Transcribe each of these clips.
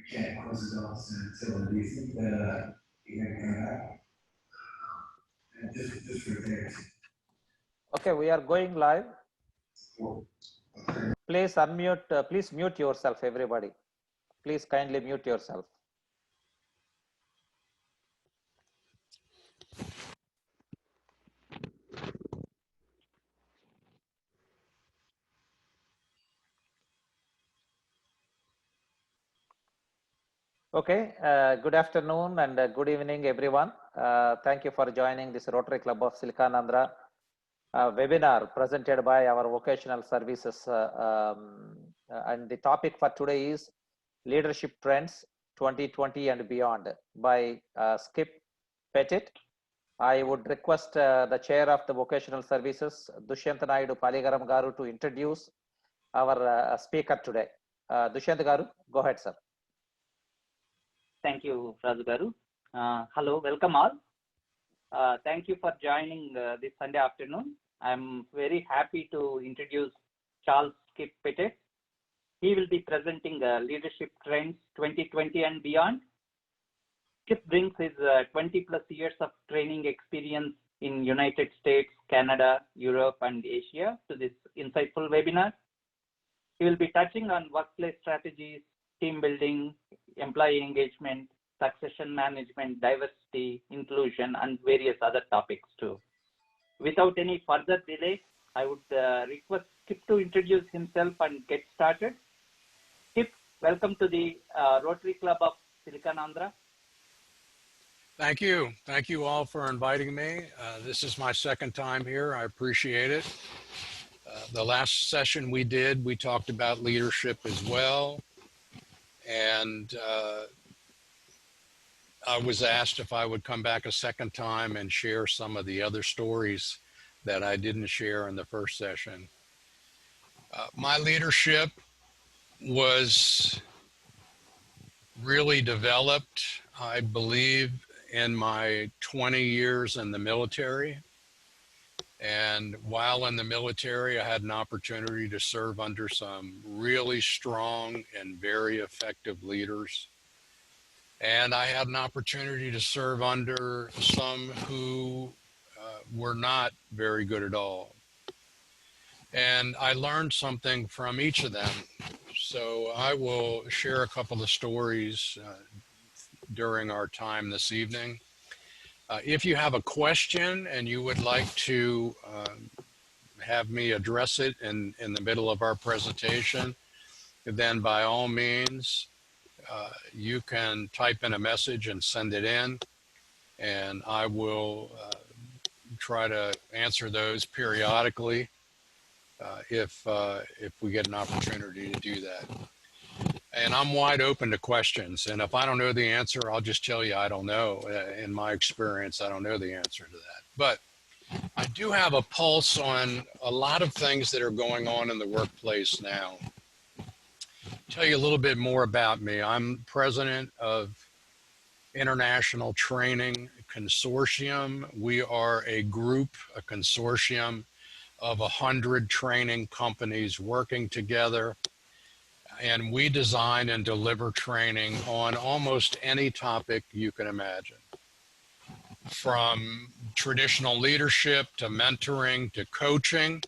We can't close the doors until at least the event come back. And just for there. Okay, we are going live. Please unmute, please mute yourself, everybody. Please kindly mute yourself. Okay, good afternoon and good evening, everyone. Thank you for joining this Rotary Club of Silicon Andhra webinar presented by our vocational services. And the topic for today is Leadership Trends 2020 and Beyond by Skip Pettit. I would request the chair of the vocational services, Dushyant Naidu Paligaram Garu, to introduce our speaker today. Dushyant Garu, go ahead, sir. Thank you, Raju Garu. Hello, welcome all. Thank you for joining this Sunday afternoon. I'm very happy to introduce Charles Skip Pettit. He will be presenting Leadership Trends 2020 and Beyond. Skip brings his 20+ years of training experience in United States, Canada, Europe, and Asia to this insightful webinar. He will be touching on workplace strategies, team building, employee engagement, succession management, diversity, inclusion, and various other topics too. Without any further delay, I would request Skip to introduce himself and get started. Skip, welcome to the Rotary Club of Silicon Andhra. Thank you. Thank you all for inviting me. This is my second time here. I appreciate it. The last session we did, we talked about leadership as well. And I was asked if I would come back a second time and share some of the other stories that I didn't share in the first session. My leadership was really developed, I believe, in my 20 years in the military. And while in the military, I had an opportunity to serve under some really strong and very effective leaders. And I had an opportunity to serve under some who were not very good at all. And I learned something from each of them. So I will share a couple of stories during our time this evening. If you have a question and you would like to have me address it in the middle of our presentation, then by all means, you can type in a message and send it in, and I will try to answer those periodically if we get an opportunity to do that. And I'm wide open to questions. And if I don't know the answer, I'll just tell you I don't know. In my experience, I don't know the answer to that. But I do have a pulse on a lot of things that are going on in the workplace now. Tell you a little bit more about me. I'm president of International Training Consortium. We are a group, a consortium of 100 training companies working together. And we design and deliver training on almost any topic you can imagine. From traditional leadership to mentoring to coaching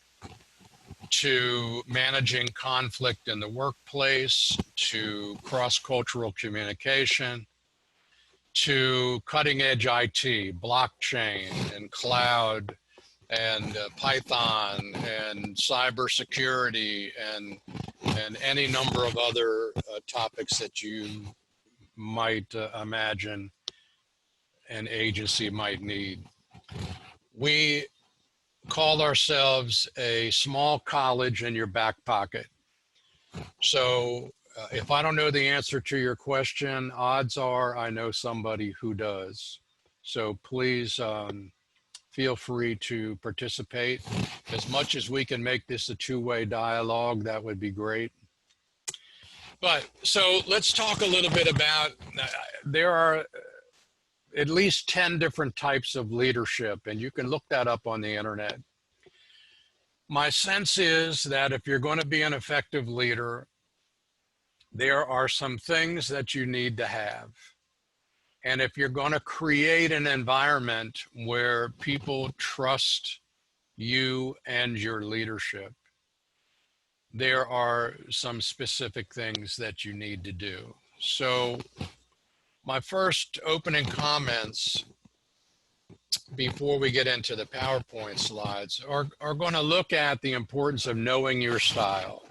to managing conflict in the workplace to cross-cultural communication to cutting-edge IT, blockchain and cloud and Python and cybersecurity and any number of other topics that you might imagine an agency might need. We call ourselves a small college in your back pocket. So if I don't know the answer to your question, odds are I know somebody who does. So please feel free to participate. As much as we can make this a two-way dialogue, that would be great. But so let's talk a little bit about, there are at least 10 different types of leadership, and you can look that up on the internet. My sense is that if you're going to be an effective leader, there are some things that you need to have. And if you're going to create an environment where people trust you and your leadership, there are some specific things that you need to do. So my first opening comments before we get into the PowerPoint slides are going to look at the importance of knowing your style.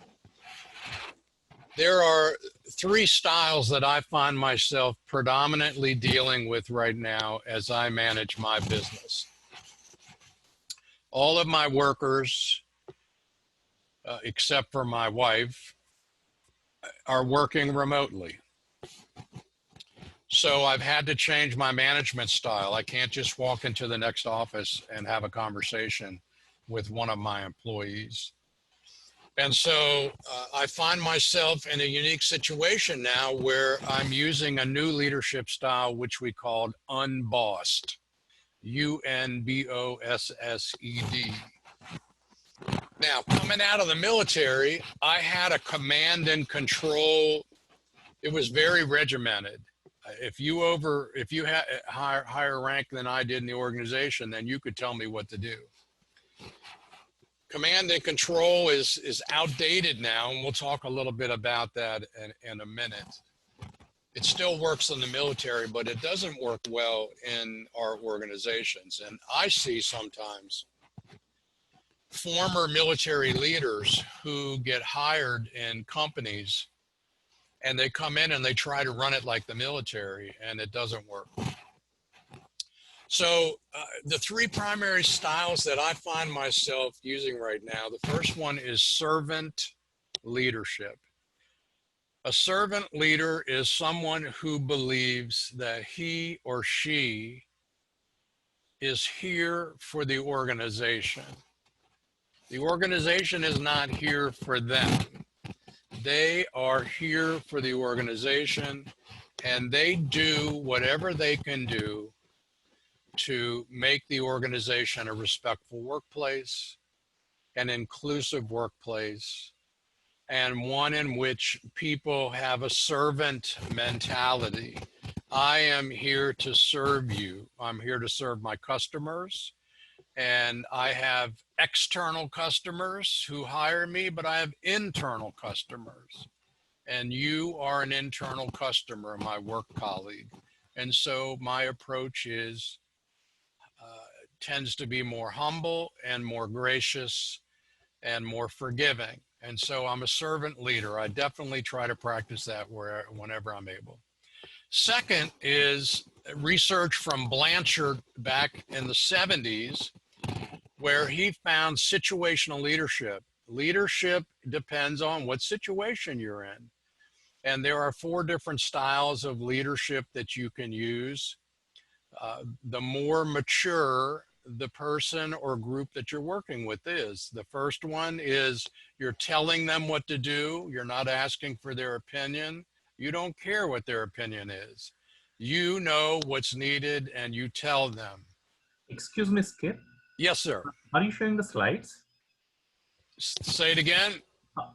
There are 3 styles that I find myself predominantly dealing with right now as I manage my business. All of my workers, except for my wife, are working remotely. So I've had to change my management style. I can't just walk into the next office and have a conversation with one of my employees. And so I find myself in a unique situation now where I'm using a new leadership style, which we called unbossed, U-N-B-O-S-S-E-D. Now, coming out of the military, I had a command and control. It was very regimented. If you had higher rank than I did in the organization, then you could tell me what to do. Command and control is outdated now, and we'll talk a little bit about that in a minute. It still works in the military, but it doesn't work well in our organizations. And I see sometimes former military leaders who get hired in companies, and they come in and they try to run it like the military, and it doesn't work. So the 3 primary styles that I find myself using right now, the first one is servant leadership. A servant leader is someone who believes that he or she is here for the organization. The organization is not here for them. They are here for the organization, and they do whatever they can do to make the organization a respectful workplace, an inclusive workplace, and one in which people have a servant mentality. I am here to serve you. I'm here to serve my customers. And I have external customers who hire me, but I have internal customers. And you are an internal customer, my work colleague. And so my approach tends to be more humble and more gracious and more forgiving. And so I'm a servant leader. I definitely try to practice that whenever I'm able. Second is research from Blanchard back in the 70s, where he found situational leadership. Leadership depends on what situation you're in. And there are 4 different styles of leadership that you can use. The more mature the person or group that you're working with is. The first one is you're telling them what to do. You're not asking for their opinion. You don't care what their opinion is. You know what's needed and you tell them. Excuse me, Skip. Yes, sir. Are you showing the slides? Say it again.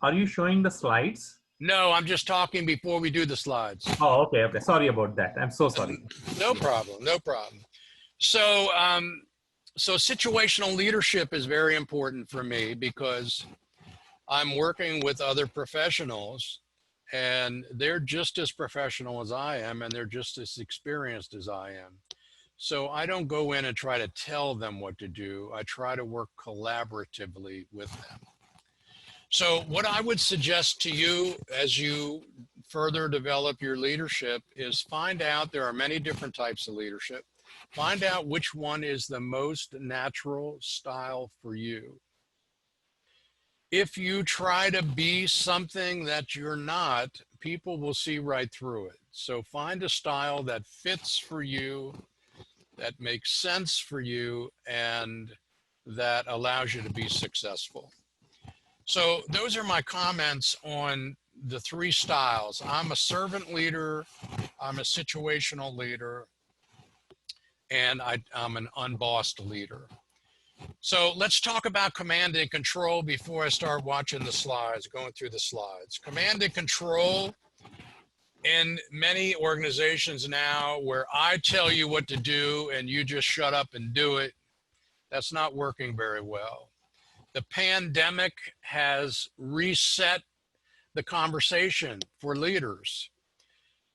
Are you showing the slides? No, I'm just talking before we do the slides. Oh, okay. Okay. Sorry about that. I'm so sorry. No problem. No problem. So, so situational leadership is very important for me because I'm working with other professionals and they're just as professional as I am and they're just as experienced as I am. So I don't go in and try to tell them what to do. I try to work collaboratively with them. So what I would suggest to you as you further develop your leadership is find out there are many different types of leadership. Find out which one is the most natural style for you. If you try to be something that you're not, people will see right through it. So find a style that fits for you, that makes sense for you, and that allows you to be successful. So those are my comments on the 3 styles. I'm a servant leader, I'm a situational leader, and I'm an unbossed leader. So let's talk about command and control before I start watching the slides, going through the slides. Command and control in many organizations now where I tell you what to do and you just shut up and do it, that's not working very well. The pandemic has reset the conversation for leaders.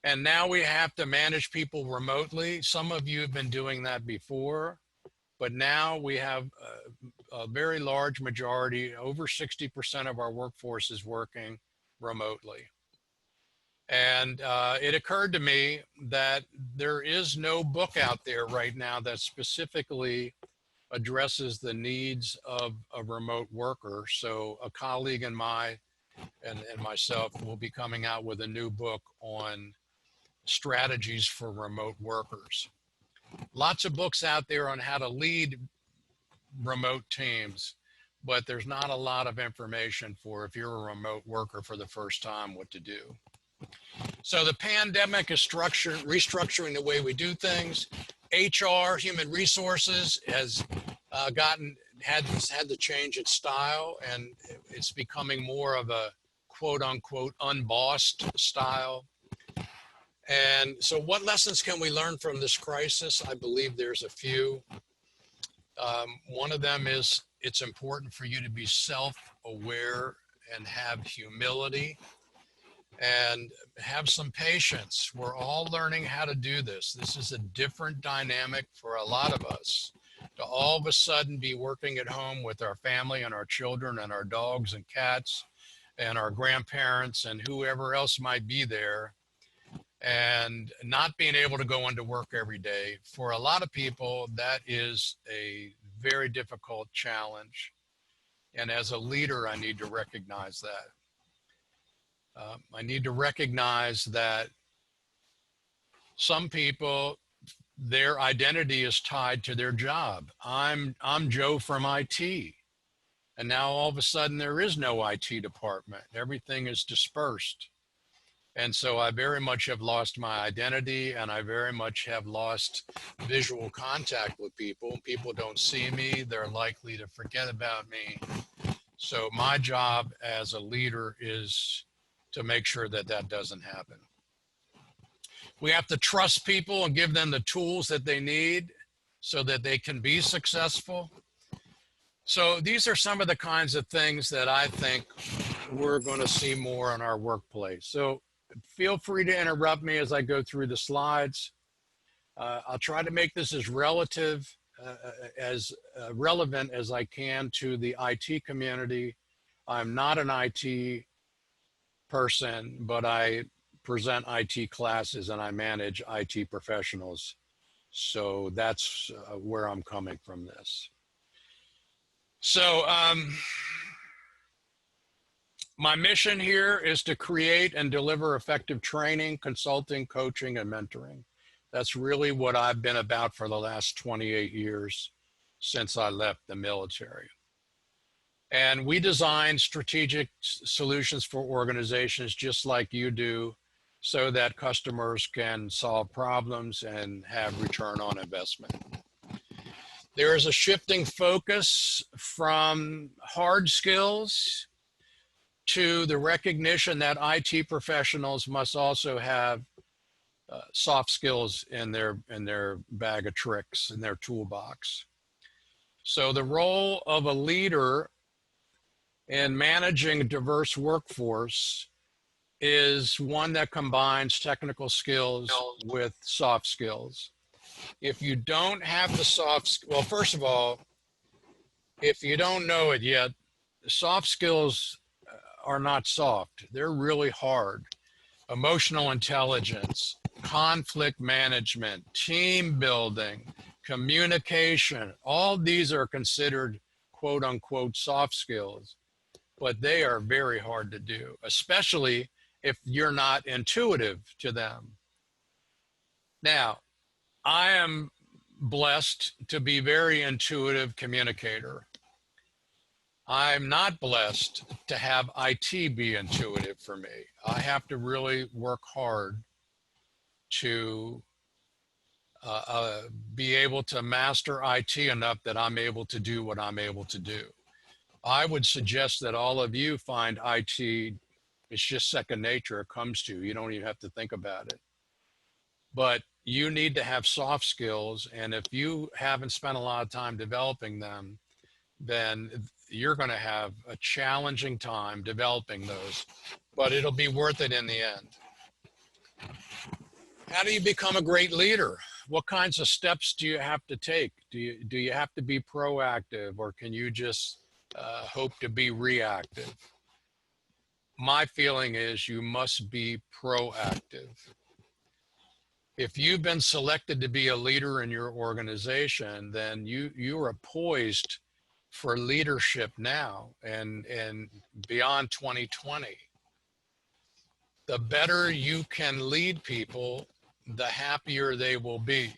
And now we have to manage people remotely. Some of you have been doing that before, but now we have a very large majority, over 60% of our workforce is working remotely. And it occurred to me that there is no book out there right now that specifically addresses the needs of a remote worker. So a colleague and myself will be coming out with a new book on strategies for remote workers. Lots of books out there on how to lead remote teams, but there's not a lot of information for if you're a remote worker for the first time, what to do. So the pandemic is restructuring the way we do things. HR, human resources, has had to change its style, and it's becoming more of a quote unquote unbossed style. And so what lessons can we learn from this crisis? I believe there's a few. One of them is it's important for you to be self-aware and have humility and have some patience. We're all learning how to do this. This is a different dynamic for a lot of us. To all of a sudden be working at home with our family and our children and our dogs and cats and our grandparents and whoever else might be there, and not being able to go into work every day. For a lot of people, that is a very difficult challenge. And as a leader, I need to recognize that. I need to recognize that some people, their identity is tied to their job. I'm Joe from IT. And now all of a sudden there is no IT department. Everything is dispersed. And so I very much have lost my identity, and I very much have lost visual contact with people. People don't see me. They're likely to forget about me. So my job as a leader is to make sure that that doesn't happen. We have to trust people and give them the tools that they need so that they can be successful. So these are some of the kinds of things that I think we're going to see more in our workplace. So feel free to interrupt me as I go through the slides. I'll try to make this as relevant as I can to the IT community. I'm not an IT person, but I present IT classes and I manage IT professionals. So that's where I'm coming from this. So my mission here is to create and deliver effective training, consulting, coaching, and mentoring. That's really what I've been about for the last 28 years since I left the military. And we design strategic solutions for organizations just like you do so that customers can solve problems and have return on investment. There is a shifting focus from hard skills to the recognition that IT professionals must also have soft skills in their bag of tricks, in their toolbox. So the role of a leader in managing a diverse workforce is one that combines technical skills with soft skills. If you don't have the well, first of all, if you don't know it yet, soft skills are not soft. They're really hard. Emotional intelligence, conflict management, team building, communication, all these are considered quote unquote soft skills, but they are very hard to do, especially if you're not intuitive to them. Now, I am blessed to be very intuitive communicator. I'm not blessed to have IT be intuitive for me. I have to really work hard to be able to master IT enough that I'm able to do what I'm able to do. I would suggest that all of you find IT It's just second nature. It comes to you. You don't even have to think about it. But you need to have soft skills. And if you haven't spent a lot of time developing them, then you're going to have a challenging time developing those, but it'll be worth it in the end. How do you become a great leader? What kinds of steps do you have to take? Do you have to be proactive, or can you just hope to be reactive? My feeling is you must be proactive. If you've been selected to be a leader in your organization, then you are poised for leadership now and beyond 2020. The better you can lead people, the happier they will be.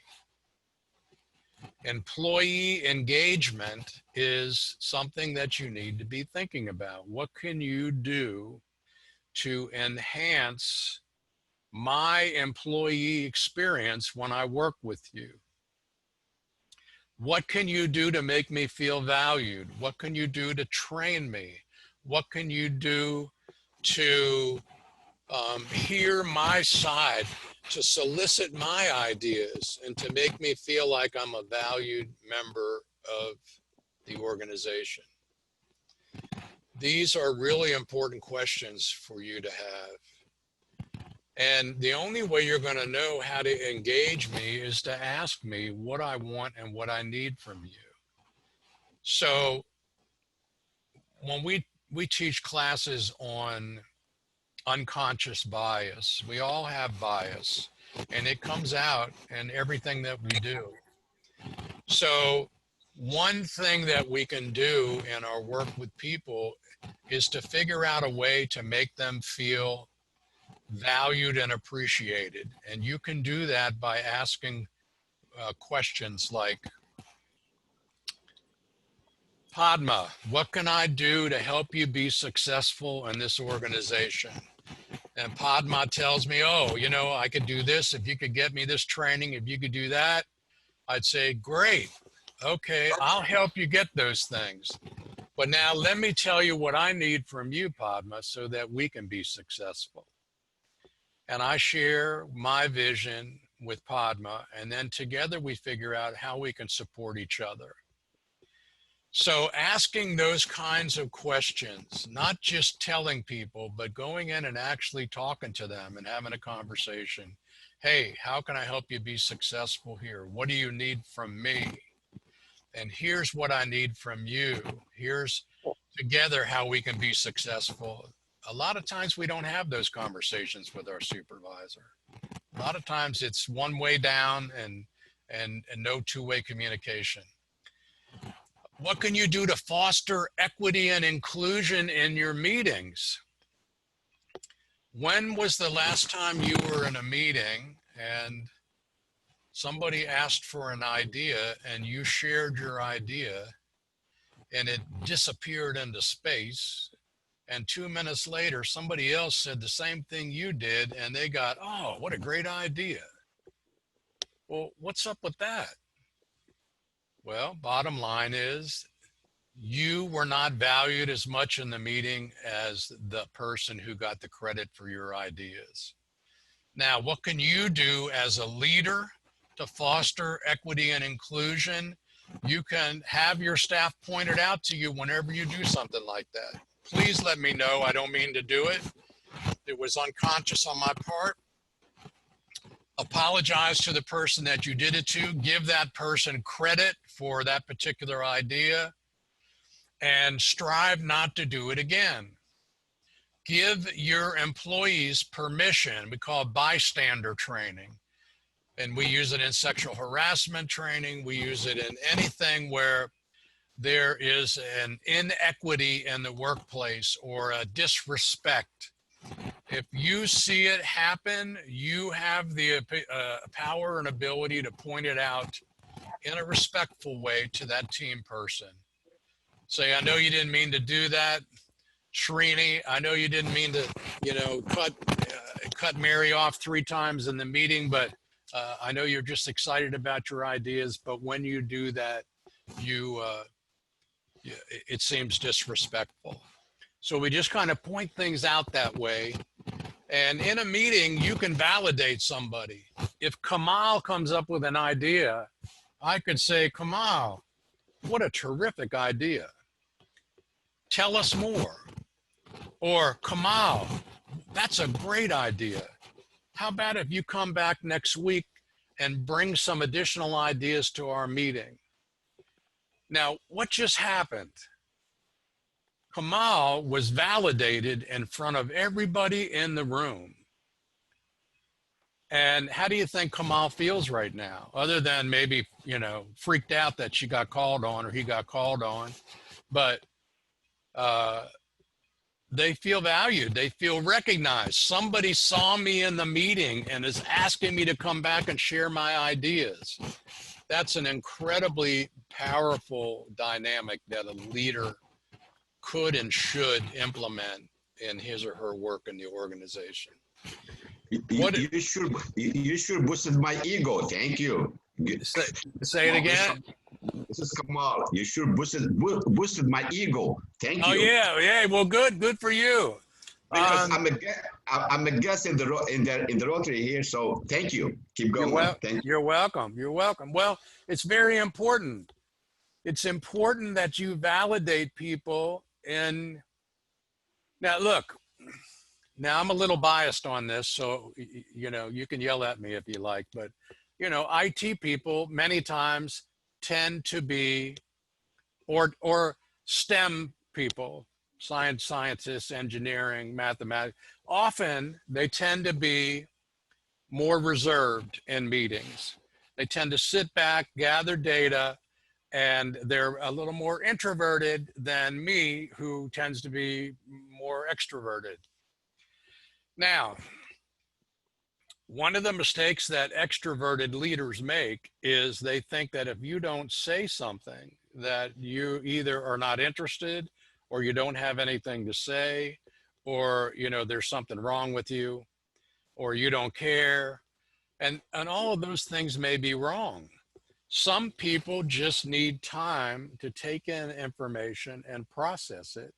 Employee engagement is something that you need to be thinking about. What can you do to enhance my employee experience when I work with you? What can you do to make me feel valued? What can you do to train me? What can you do to hear my side, to solicit my ideas, and to make me feel like I'm a valued member of the organization? These are really important questions for you to have. And the only way you're going to know how to engage me is to ask me what I want and what I need from you. So when we teach classes on unconscious bias, we all have bias, and it comes out in everything that we do. So one thing that we can do in our work with people is to figure out a way to make them feel valued and appreciated. And you can do that by asking questions like, Padma, what can I do to help you be successful in this organization? And Padma tells me, oh, you know, I could do this. If you could get me this training, if you could do that, I'd say, great. Okay, I'll help you get those things. But now let me tell you what I need from you, Padma, so that we can be successful. And I share my vision with Padma, and then together we figure out how we can support each other. So asking those kinds of questions, not just telling people, but going in and actually talking to them and having a conversation. Hey, how can I help you be successful here? What do you need from me? And here's what I need from you. Here's together how we can be successful. A lot of times we don't have those conversations with our supervisor. A lot of times it's one way down and no two-way communication. What can you do to foster equity and inclusion in your meetings? When was the last time you were in a meeting and somebody asked for an idea and you shared your idea and it disappeared into space, and 2 minutes later somebody else said the same thing you did and they got, oh, what a great idea. Well, what's up with that? Well, bottom line is you were not valued as much in the meeting as the person who got the credit for your ideas. Now, what can you do as a leader to foster equity and inclusion? You can have your staff point it out to you whenever you do something like that. Please let me know. I don't mean to do it. It was unconscious on my part. Apologize to the person that you did it to. Give that person credit for that particular idea and strive not to do it again. Give your employees permission. We call it bystander training. And we use it in sexual harassment training. We use it in anything where there is an inequity in the workplace or a disrespect. If you see it happen, you have the power and ability to point it out in a respectful way to that team person. Say, I know you didn't mean to do that, Srini. I know you didn't mean to, you know, cut Mary off 3 times in the meeting, but I know you're just excited about your ideas. But when you do that, it seems disrespectful. So we just kind of point things out that way. And in a meeting, you can validate somebody. If Kamal comes up with an idea, I could say, Kamal, what a terrific idea. Tell us more. Or Kamal, that's a great idea. How about if you come back next week and bring some additional ideas to our meeting? Now, what just happened? Kamal was validated in front of everybody in the room. And how do you think Kamal feels right now? Other than maybe, you know, freaked out that she got called on or he got called on. But they feel valued. They feel recognized. Somebody saw me in the meeting and is asking me to come back and share my ideas. That's an incredibly powerful dynamic that a leader could and should implement in his or her work in the organization. You should boost my ego. Thank you. Say it again. This is Kamal. You should boosted my ego. Thank you. Oh yeah. Well, good for you. Because I'm a guest in the Rotary here, so thank you. Keep going. Thank you. You're welcome. You're welcome. Well, it's very important. It's important that you validate people. And now look, now I'm a little biased on this, so you know, you can yell at me if you like, but you know, IT people many times tend to be, or STEM people, scientists, engineering, mathematics, often they tend to be more reserved in meetings. They tend to sit back, gather data, and they're a little more introverted than me, who tends to be more extroverted. Now, one of the mistakes that extroverted leaders make is they think that if you don't say something, that you either are not interested, or you don't have anything to say, or you know, there's something wrong with you, or you don't care. And all of those things may be wrong. Some people just need time to take in information and process it.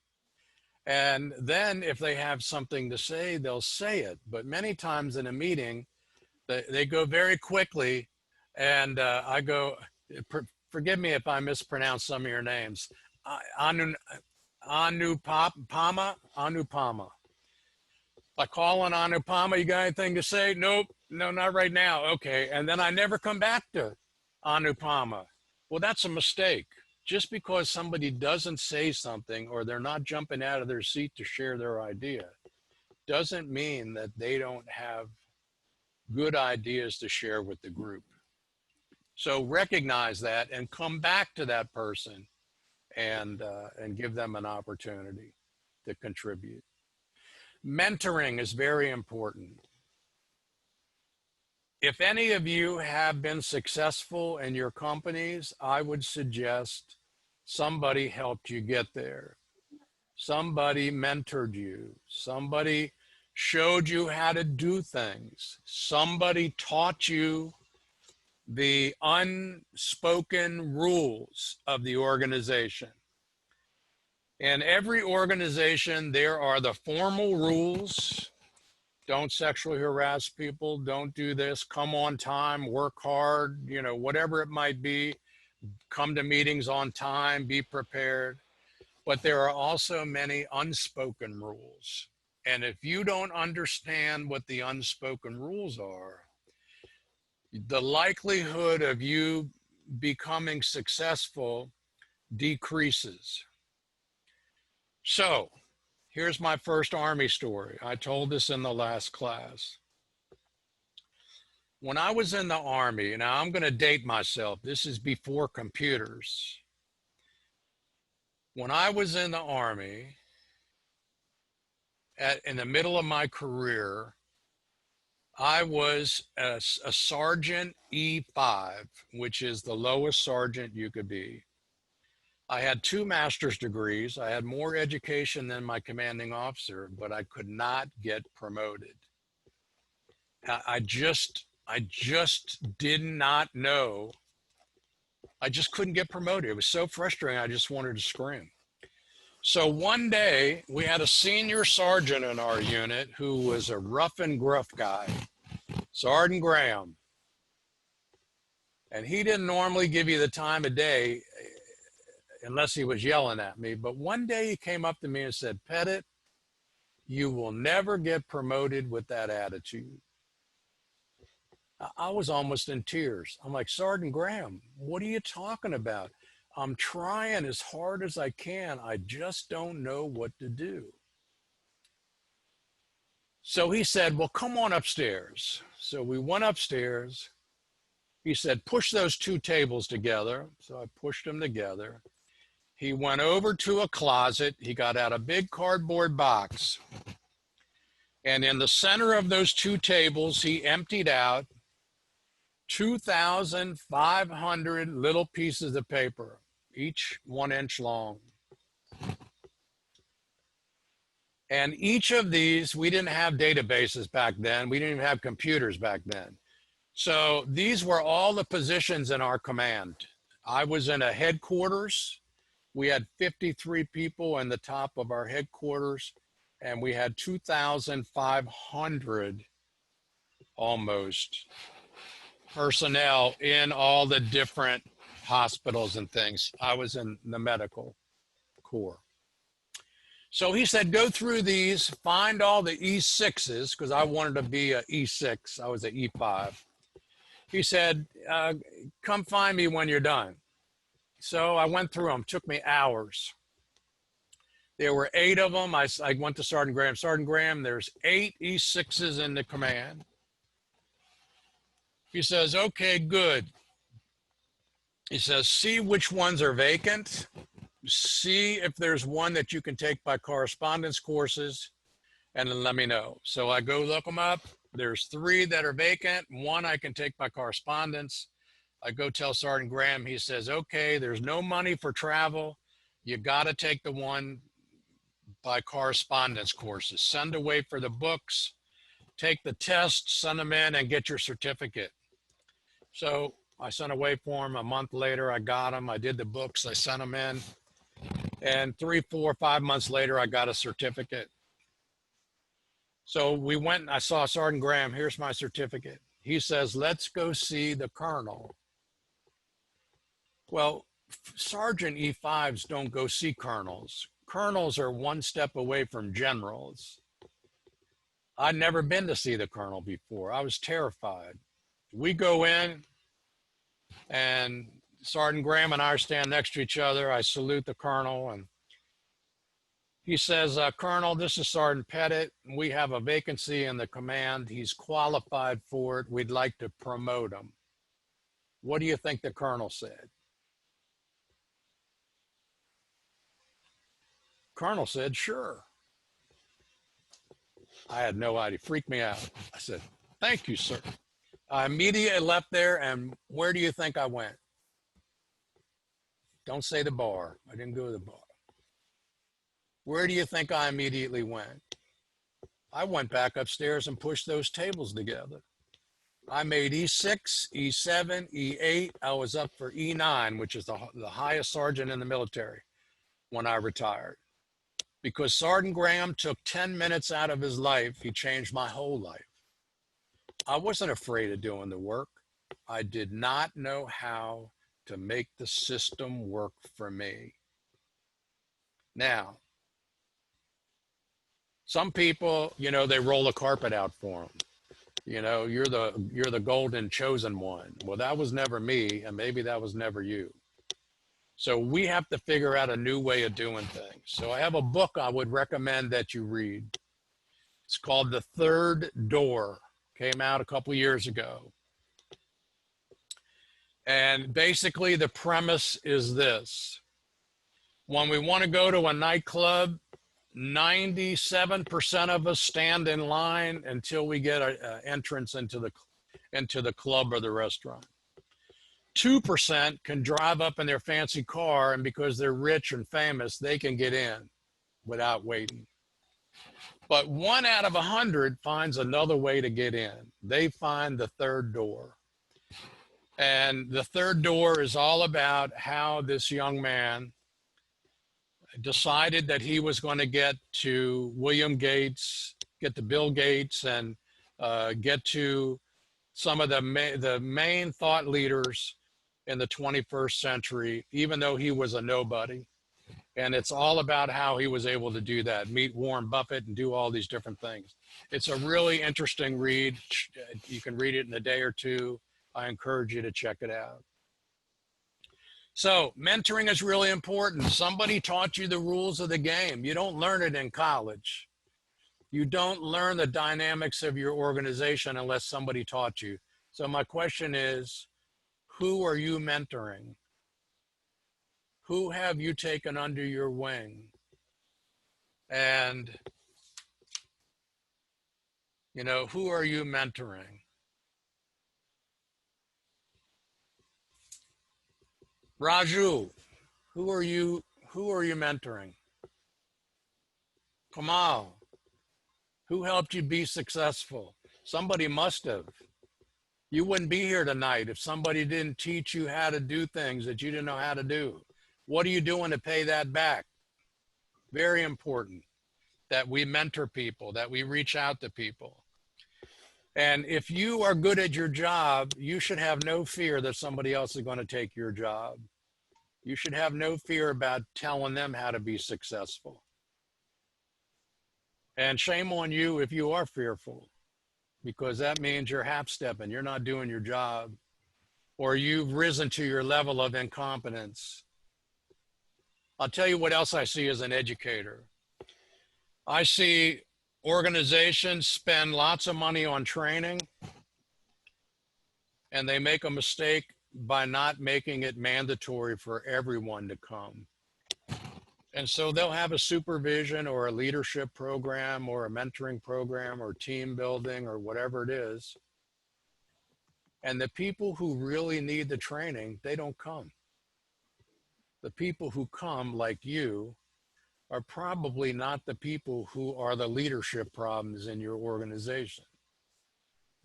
And then if they have something to say, they'll say it. But many times in a meeting, they go very quickly, and I go, forgive me if I mispronounce some of your names. Anupama. I call on Anupama, you got anything to say? Nope, no, not right now. Okay, and then I never come back to Anupama. Well, that's a mistake. Just because somebody doesn't say something, or they're not jumping out of their seat to share their idea, doesn't mean that they don't have good ideas to share with the group. So recognize that and come back to that person and give them an opportunity to contribute. Mentoring is very important. If any of you have been successful in your companies, I would suggest somebody helped you get there. Somebody mentored you. Somebody showed you how to do things. Somebody taught you the unspoken rules of the organization. In every organization, there are the formal rules. Don't sexually harass people, don't do this, come on time, work hard, you know, whatever it might be, come to meetings on time, be prepared. But there are also many unspoken rules. And if you don't understand what the unspoken rules are, the likelihood of you becoming successful decreases. So here's my first Army story. I told this in the last class. When I was in the Army, now I'm going to date myself. This is before computers. When I was in the Army, in the middle of my career, I was a Sergeant E5, which is the lowest sergeant you could be. I had 2 master's degrees. I had more education than my commanding officer, but I could not get promoted. I just did not know. I just couldn't get promoted. It was so frustrating. I just wanted to scream. So one day we had a senior sergeant in our unit who was a rough and gruff guy, Sergeant Graham. And he didn't normally give you the time of day unless he was yelling at me. But one day he came up to me and said, Pettit, you will never get promoted with that attitude. I was almost in tears. I'm like, Sergeant Graham, what are you talking about? I'm trying as hard as I can. I just don't know what to do. So he said, well, come on upstairs. So we went upstairs. He said, push those two tables together. So I pushed them together. He went over to a closet. He got out a big cardboard box. And in the center of those two tables, he emptied out 2,500 little pieces of paper, each 1 inch long. And each of these, we didn't have databases back then. We didn't even have computers back then. So these were all the positions in our command. I was in a headquarters. We had 53 people in the top of our headquarters, and we had 2,500 almost personnel in all the different hospitals and things. I was in the medical corps. So he said, go through these, find all the E6s, because I wanted to be an E6. I was an E5. He said, come find me when you're done. So I went through them, took me hours. There were 8 of them. I went to Sergeant Graham. Sergeant Graham, there's 8 E6s in the command. He says, okay, good. He says, see which ones are vacant. See if there's one that you can take by correspondence courses, and then let me know. So I go look them up. There's 3 that are vacant. 1 I can take by correspondence. I go tell Sergeant Graham. He says, okay, there's no money for travel. You got to take the one by correspondence courses. Send away for the books, take the tests, send them in, and get your certificate. So I sent away for him. A month later, I got them. I did the books. I sent them in. And 3, 4, 5 months later, I got a certificate. So we went and I saw Sergeant Graham. Here's my certificate. He says, let's go see the colonel. Well, Sergeant E5s don't go see colonels. Colonels are 1 step away from generals. I'd never been to see the colonel before. I was terrified. We go in, and Sergeant Graham and I stand next to each other. I salute the colonel, and he says, Colonel, this is Sergeant Pettit. We have a vacancy in the command. He's qualified for it. We'd like to promote him. What do you think the colonel said? Colonel said, sure. I had no idea. Freaked me out. I said, thank you, sir. I immediately left there, and where do you think I went? Don't say the bar. I didn't go to the bar. Where do you think I immediately went? I went back upstairs and pushed those tables together. I made E6, E7, E8. I was up for E9, which is the highest sergeant in the military when I retired. Because Sergeant Graham took 10 minutes out of his life, he changed my whole life. I wasn't afraid of doing the work. I did not know how to make the system work for me. Now, some people, you know, they roll a carpet out for them. You know, you're the golden chosen one. Well, that was never me, and maybe that was never you. So we have to figure out a new way of doing things. So I have a book I would recommend that you read. It's called The Third Door. Came out a couple years ago. And basically the premise is this. When we want to go to a nightclub, 97% of us stand in line until we get an entrance into the club or the restaurant. 2% can drive up in their fancy car, and because they're rich and famous, they can get in without waiting. But 1 out of 100 finds another way to get in. They find the third door. And the third door is all about how this young man decided that he was going to get to William Gates, get to Bill Gates, and get to some of the main thought leaders in the 21st century, even though he was a nobody. And it's all about how he was able to do that, meet Warren Buffett and do all these different things. It's a really interesting read. You can read it in a day or two. I encourage you to check it out. So mentoring is really important. Somebody taught you the rules of the game. You don't learn it in college. You don't learn the dynamics of your organization unless somebody taught you. So my question is, who are you mentoring? Who have you taken under your wing? And, you know, who are you mentoring? Raju, who are you mentoring? Kamal, who helped you be successful? Somebody must have. You wouldn't be here tonight if somebody didn't teach you how to do things that you didn't know how to do. What are you doing to pay that back? Very important that we mentor people, that we reach out to people. And if you are good at your job, you should have no fear that somebody else is going to take your job. You should have no fear about telling them how to be successful. And shame on you if you are fearful, because that means you're half-stepping, you're not doing your job, or you've risen to your level of incompetence. I'll tell you what else I see as an educator. I see organizations spend lots of money on training, and they make a mistake by not making it mandatory for everyone to come. And so they'll have a supervision or a leadership program or a mentoring program or team building or whatever it is. And the people who really need the training, they don't come. The people who come, like you, are probably not the people who are the leadership problems in your organization.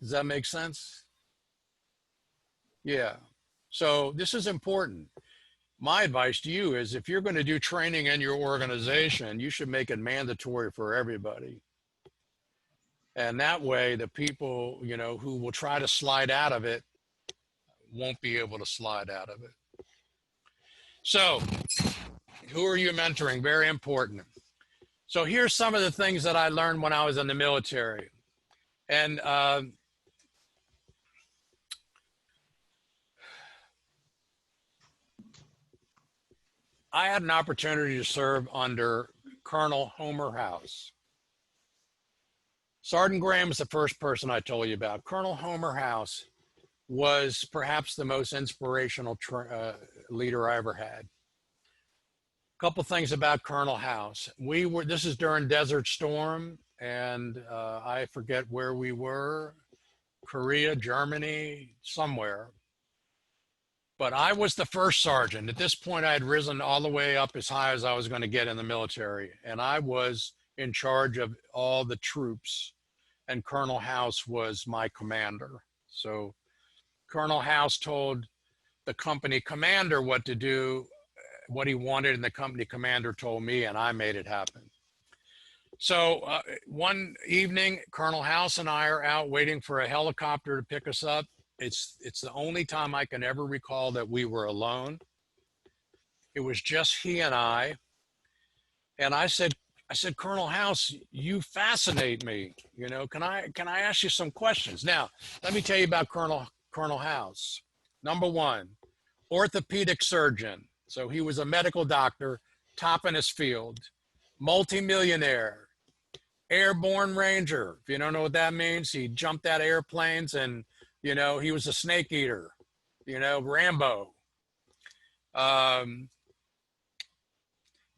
Does that make sense? Yeah. So this is important. My advice to you is if you're going to do training in your organization, you should make it mandatory for everybody. And that way, the people, you know, who will try to slide out of it won't be able to slide out of it. So who are you mentoring? Very important. So here's some of the things that I learned when I was in the military. And I had an opportunity to serve under Colonel Homer House. Sergeant Graham is the first person I told you about. Colonel Homer House was perhaps the most inspirational leader I ever had. A couple things about Colonel House. This is during Desert Storm, and I forget where we were, Korea, Germany, somewhere. But I was the first sergeant. At this point, I had risen all the way up as high as I was going to get in the military. And I was in charge of all the troops. And Colonel House was my commander. So Colonel House told the company commander what to do, what he wanted, and the company commander told me, and I made it happen. So one evening, Colonel House and I are out waiting for a helicopter to pick us up. It's the only time I can ever recall that we were alone. It was just he and I. And I said, Colonel House, you fascinate me. You know, can I ask you some questions? Now, let me tell you about Colonel House. Number one, orthopedic surgeon. So he was a medical doctor, top in his field, multimillionaire, airborne ranger. If you don't know what that means, he jumped out of airplanes and, you know, he was a snake eater, you know, Rambo.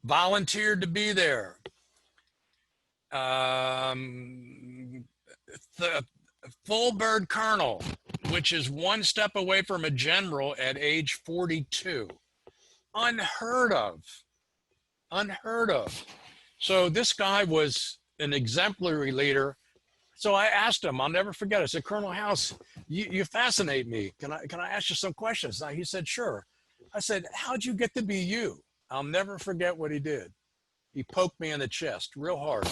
Volunteered to be there. The full bird colonel, which is one step away from a general at age 42. Unheard of. Unheard of. So this guy was an exemplary leader. So I asked him, I'll never forget, I said, Colonel House, you fascinate me. Can I ask you some questions? He said, sure. I said, how'd you get to be you? I'll never forget what he did. He poked me in the chest real hard.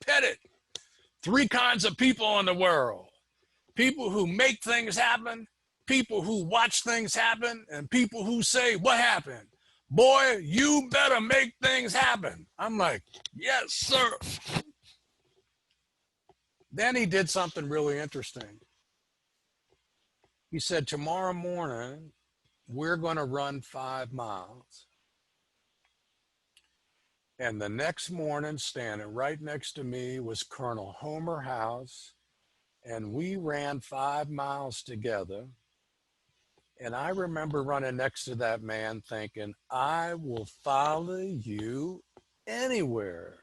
Pettit, 3 kinds of people in the world. People who make things happen, people who watch things happen, and people who say, what happened? Boy, you better make things happen. I'm like, yes, sir. Then he did something really interesting. He said, tomorrow morning, we're going to run 5 miles. And the next morning, standing right next to me was Colonel Homer House, and we ran 5 miles together. And I remember running next to that man thinking, I will follow you anywhere.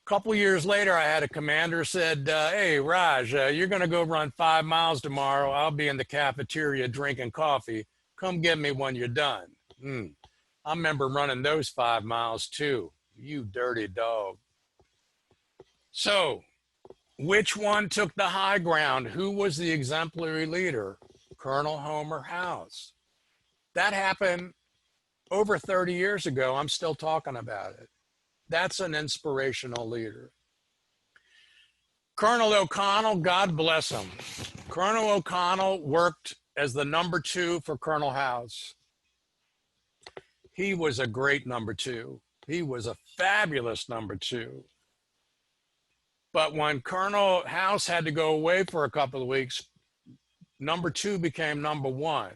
A couple years later, I had a commander said, hey, Raj, you're going to go run 5 miles tomorrow. I'll be in the cafeteria drinking coffee. Come get me when you're done. I remember running those 5 miles too. You dirty dog. So, which one took the high ground? Who was the exemplary leader? Colonel Homer House. That happened over 30 years ago. I'm still talking about it. That's an inspirational leader. Colonel O'Connell, God bless him. Colonel O'Connell worked as the number 2 for Colonel House. He was a great number 2. He was a fabulous number 2. But when Colonel House had to go away for a couple of weeks, number 2 became number 1.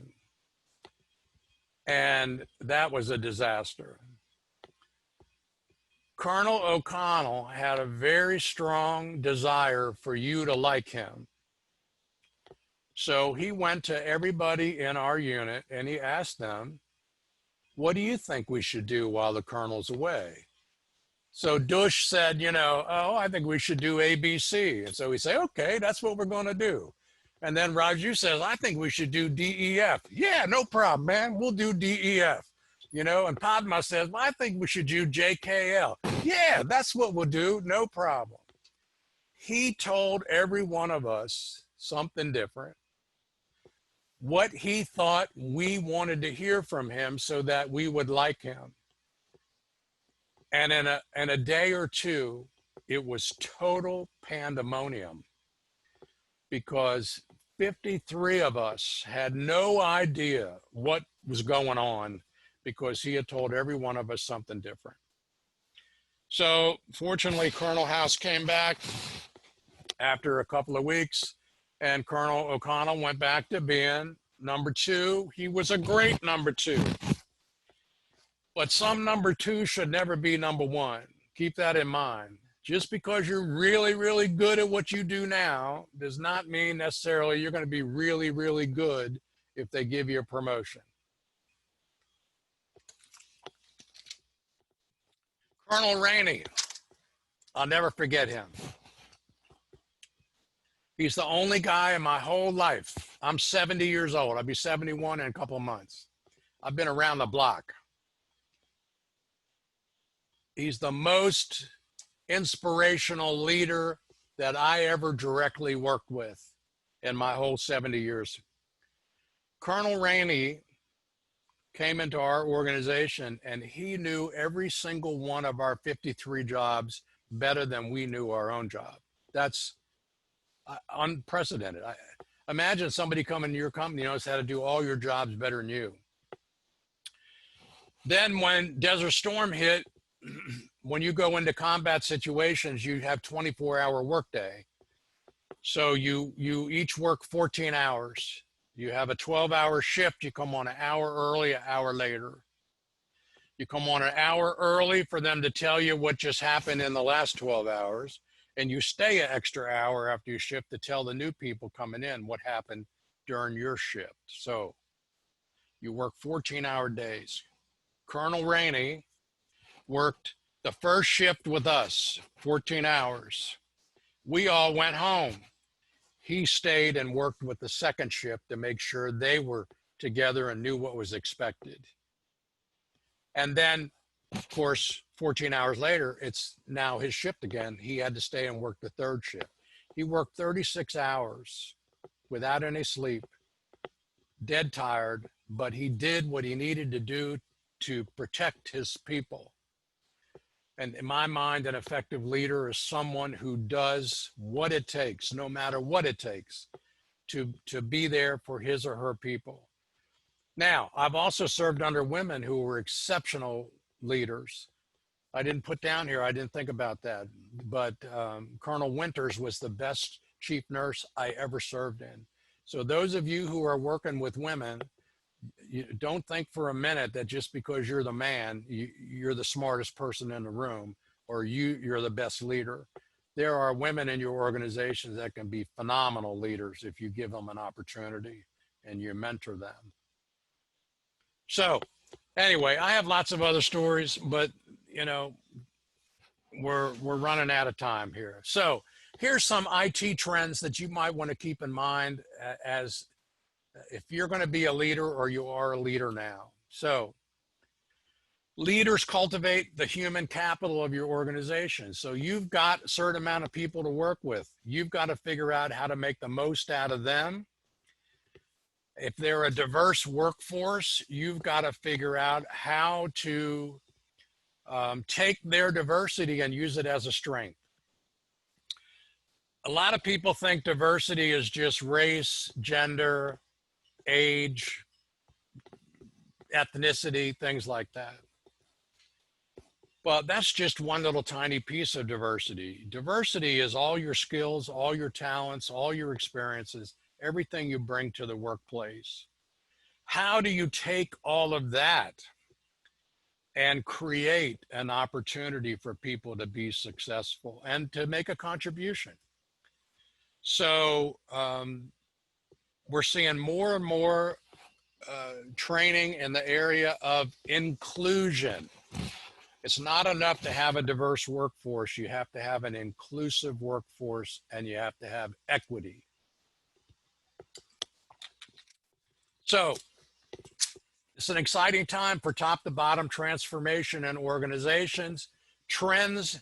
And that was a disaster. Colonel O'Connell had a very strong desire for you to like him. So he went to everybody in our unit and he asked them, what do you think we should do while the colonel's away? So Dush said, oh, I think we should do ABC. And so we say, okay, that's what we're going to do. And then Raju says, I think we should do DEF. Yeah, no problem, man. We'll do DEF. And Padma says, well, I think we should do JKL. Yeah, that's what we'll do. No problem. He told every one of us something different, what he thought we wanted to hear from him so that we would like him. And in a day or two, it was total pandemonium because 53 of us had no idea what was going on because he had told every one of us something different. So fortunately, Colonel House came back after a couple of weeks and Colonel O'Connell went back to being number 2. He was a great number 2. But some number 2 should never be number 1. Keep that in mind. Just because you're really, really good at what you do now does not mean necessarily you're going to be really, really good if they give you a promotion. Colonel Rainey, I'll never forget him. He's the only guy in my whole life. I'm 70 years old. I'll be 71 in a couple of months. I've been around the block. He's the most inspirational leader that I ever directly worked with in my whole 70 years. Colonel Rainey came into our organization and he knew every single one of our 53 jobs better than we knew our own job. That's unprecedented. Imagine somebody coming to your company knows how to do all your jobs better than you. Then when Desert Storm hit, when you go into combat situations, you have 24-hour workday. So you each work 14 hours. You have a 12-hour shift. You come on an hour early, an hour later. You come on an hour early for them to tell you what just happened in the last 12 hours. And you stay an extra hour after your shift to tell the new people coming in what happened during your shift. So you work 14-hour days. Colonel Rainey worked the first shift with us, 14 hours. We all went home. He stayed and worked with the second shift to make sure they were together and knew what was expected. And then, of course, 14 hours later, it's now his shift again. He had to stay and work the third shift. He worked 36 hours without any sleep, dead tired, but he did what he needed to do to protect his people. And in my mind, an effective leader is someone who does what it takes, no matter what it takes, to be there for his or her people. Now, I've also served under women who were exceptional leaders. I didn't put down here, I didn't think about that, but Colonel Winters was the best chief nurse I ever served in. So those of you who are working with women, you don't think for a minute that just because you're the man, you're the smartest person in the room, or you're the best leader. There are women in your organizations that can be phenomenal leaders if you give them an opportunity and you mentor them. So anyway, I have lots of other stories, but you know, we're running out of time here. So here's some IT trends that you might want to keep in mind as if you're going to be a leader or you are a leader now. So leaders cultivate the human capital of your organization. So you've got a certain amount of people to work with. You've got to figure out how to make the most out of them. If they're a diverse workforce, you've got to figure out how to take their diversity and use it as a strength. A lot of people think diversity is just race, gender, age, ethnicity, things like that. But that's just one little tiny piece of diversity. Diversity is all your skills, all your talents, all your experiences, everything you bring to the workplace. How do you take all of that and create an opportunity for people to be successful and to make a contribution? So we're seeing more and more training in the area of inclusion. It's not enough to have a diverse workforce. You have to have an inclusive workforce, and you have to have equity. So it's an exciting time for top to bottom transformation in organizations. Trends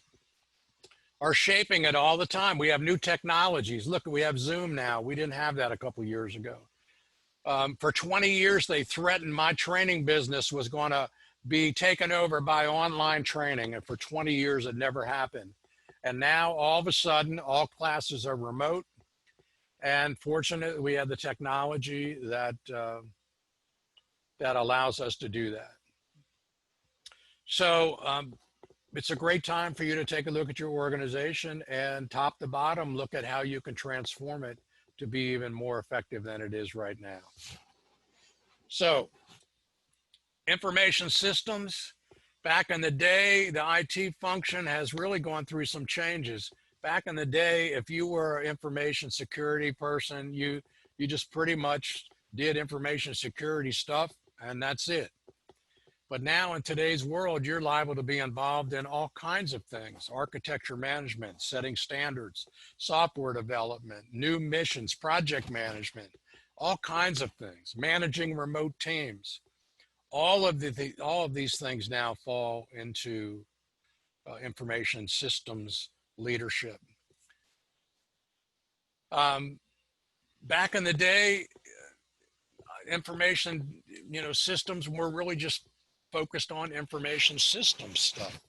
are shaping it all the time. We have new technologies. Look, we have Zoom now. We didn't have that a couple of years ago. For 20 years, they threatened my training business was going to be taken over by online training. And for 20 years, it never happened. And now all of a sudden, all classes are remote. And fortunately, we have the technology that allows us to do that. So it's a great time for you to take a look at your organization and top to bottom, look at how you can transform it to be even more effective than it is right now. So information systems, back in the day, the IT function has really gone through some changes. Back in the day, if you were an information security person, you just pretty much did information security stuff and that's it. But now in today's world, you're liable to be involved in all kinds of things: architecture management, setting standards, software development, new missions, project management, all kinds of things, managing remote teams. All of these things now fall into information systems leadership. Back in the day, information, systems were really just focused on information systems stuff.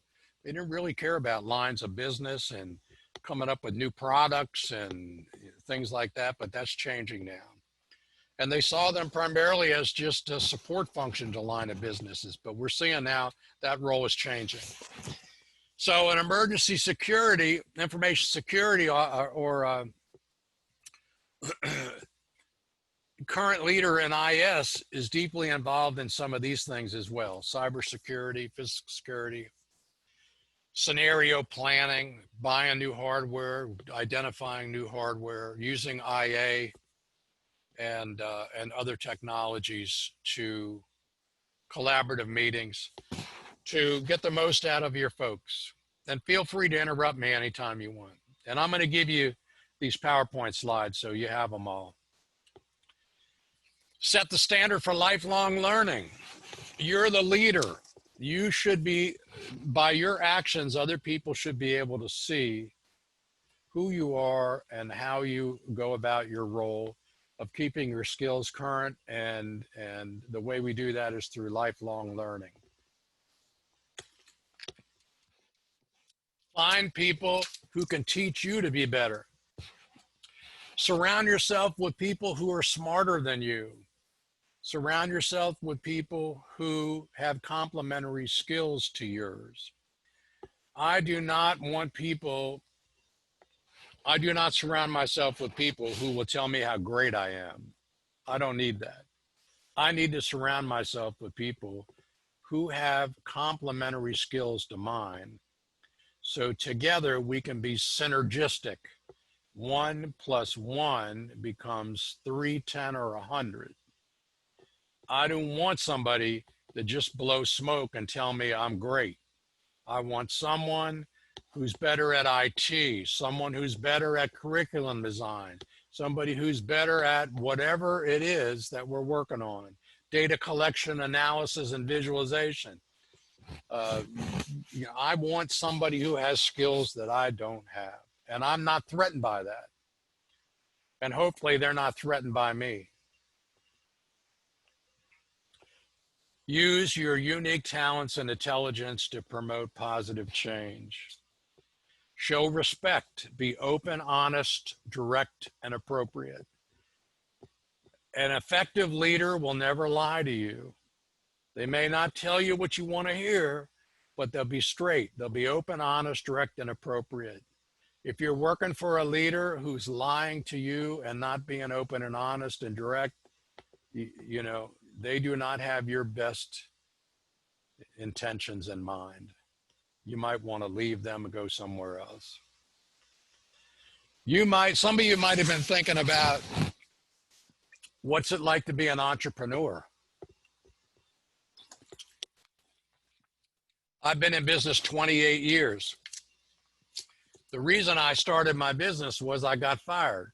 They didn't really care about lines of business and coming up with new products and things like that, but that's changing now. And they saw them primarily as just a support function to line of businesses, but we're seeing now that role is changing. So in emergency security, information security, or current leader in IS is deeply involved in some of these things as well: cybersecurity, physical security, scenario planning, buying new hardware, identifying new hardware, using IA and other technologies to collaborative meetings to get the most out of your folks. And feel free to interrupt me anytime you want. And I'm going to give you these PowerPoint slides so you have them all. Set the standard for lifelong learning. You're the leader. You should be, by your actions, other people should be able to see who you are and how you go about your role. of keeping your skills current, and the way we do that is through lifelong learning. Find people who can teach you to be better. Surround yourself with people who are smarter than you. Surround yourself with people who have complementary skills to yours. I do not surround myself with people who will tell me how great I am. I don't need that. I need to surround myself with people who have complementary skills to mine. So together we can be synergistic. 1 + 1 becomes 3, 10, or 100. I don't want somebody that just blows smoke and tell me I'm great. I want someone who's better at IT, someone who's better at curriculum design, somebody who's better at whatever it is that we're working on. Data collection, analysis, and visualization. I want somebody who has skills that I don't have, and I'm not threatened by that. And hopefully they're not threatened by me. Use your unique talents and intelligence to promote positive change. Show respect, be open, honest, direct, and appropriate. An effective leader will never lie to you. They may not tell you what you want to hear, but they'll be straight. They'll be open, honest, direct, and appropriate. If you're working for a leader who's lying to you and not being open and honest and direct, you know, they do not have your best intentions in mind. You might want to leave them and go somewhere else. Some of you might have been thinking about, what's it like to be an entrepreneur? I've been in business 28 years. The reason I started my business was I got fired.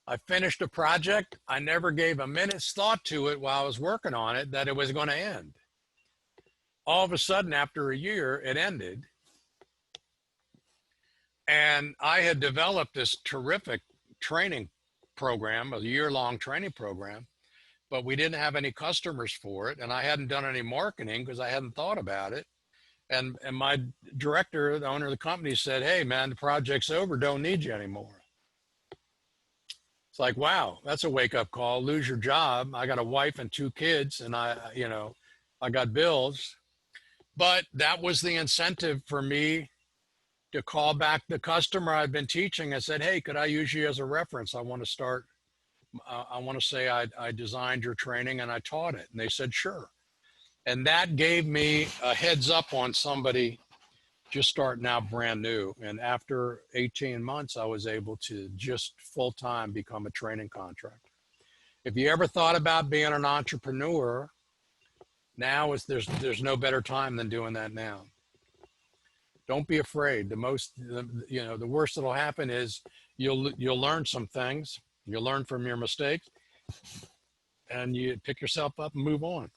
I finished a project. I never gave a minute's thought to it while I was working on it that it was going to end. All of a sudden, after a year, it ended. And I had developed this terrific training program, a year-long training program, but we didn't have any customers for it. And I hadn't done any marketing because I hadn't thought about it. And my director, the owner of the company, said, "Hey, man, the project's over. Don't need you anymore." It's like, wow, that's a wake-up call. Lose your job. I got a wife and 2 kids, and I got bills. But that was the incentive for me to call back the customer I'd been teaching and said, "Hey, could I use you as a reference? I want to say I designed your training and I taught it." And they said, "Sure." And that gave me a heads up on somebody just starting out brand new. And after 18 months, I was able to just full-time become a training contractor. If you ever thought about being an entrepreneur, now there's no better time than doing that now. Don't be afraid. The worst that'll happen is you'll learn some things. You'll learn from your mistakes, and you pick yourself up and move on.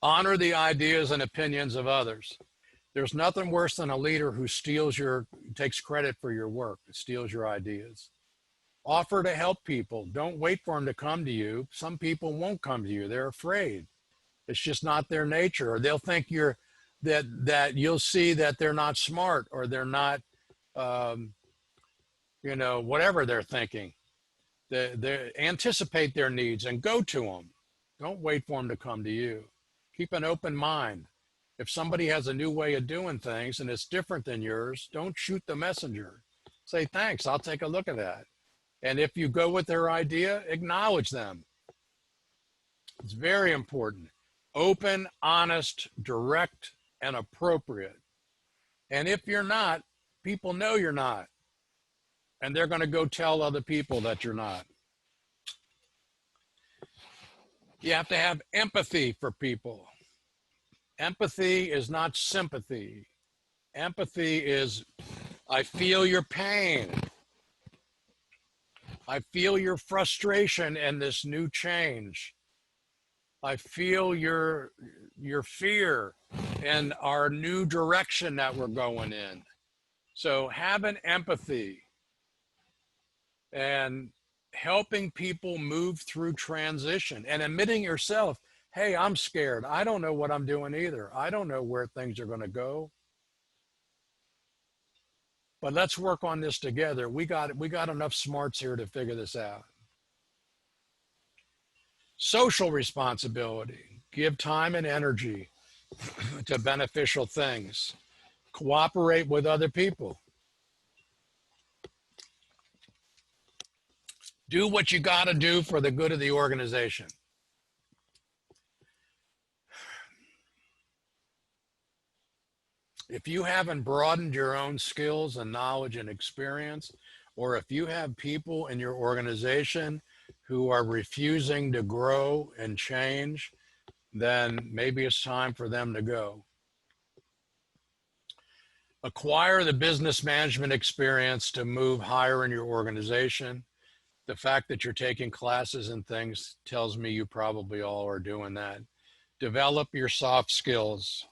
Honor the ideas and opinions of others. There's nothing worse than a leader who takes credit for your work, steals your ideas. Offer to help people. Don't wait for them to come to you. Some people won't come to you. They're afraid. It's just not their nature, or they'll think that you'll see that they're not smart, or they're not, whatever they're thinking. They anticipate their needs and go to them. Don't wait for them to come to you. Keep an open mind. If somebody has a new way of doing things and it's different than yours, don't shoot the messenger. Say, "Thanks, I'll take a look at that." And if you go with their idea, acknowledge them. It's very important. Open, honest, direct, and appropriate. And if you're not, people know you're not. And they're going to go tell other people that you're not. You have to have empathy for people. Empathy is not sympathy. Empathy is, I feel your pain. I feel your frustration in this new change. I feel your fear in our new direction that we're going in. So have an empathy. and helping people move through transition and admitting yourself, hey, I'm scared. I don't know what I'm doing either. I don't know where things are going to go. But let's work on this together. We got enough smarts here to figure this out. Social responsibility. Give time and energy to beneficial things. Cooperate with other people. Do what you got to do for the good of the organization. If you haven't broadened your own skills and knowledge and experience, or if you have people in your organization who are refusing to grow and change, then maybe it's time for them to go. Acquire the business management experience to move higher in your organization. The fact that you're taking classes and things tells me you probably all are doing that. Develop your soft skills.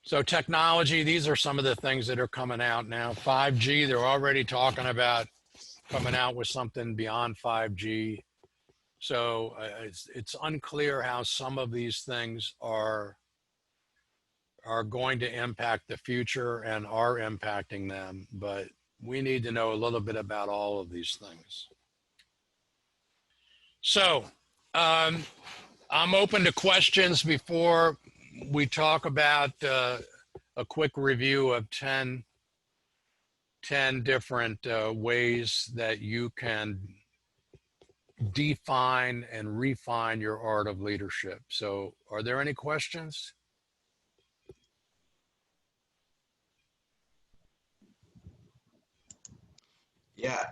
So technology, these are some of the things that are coming out now. 5G, they're already talking about coming out with something beyond 5G. So it's unclear how some of these things are going to impact the future and are impacting them, but we need to know a little bit about all of these things. So I'm open to questions before we talk about a quick review of 10 different ways that you can define and refine your art of leadership. So are there any questions? Yeah.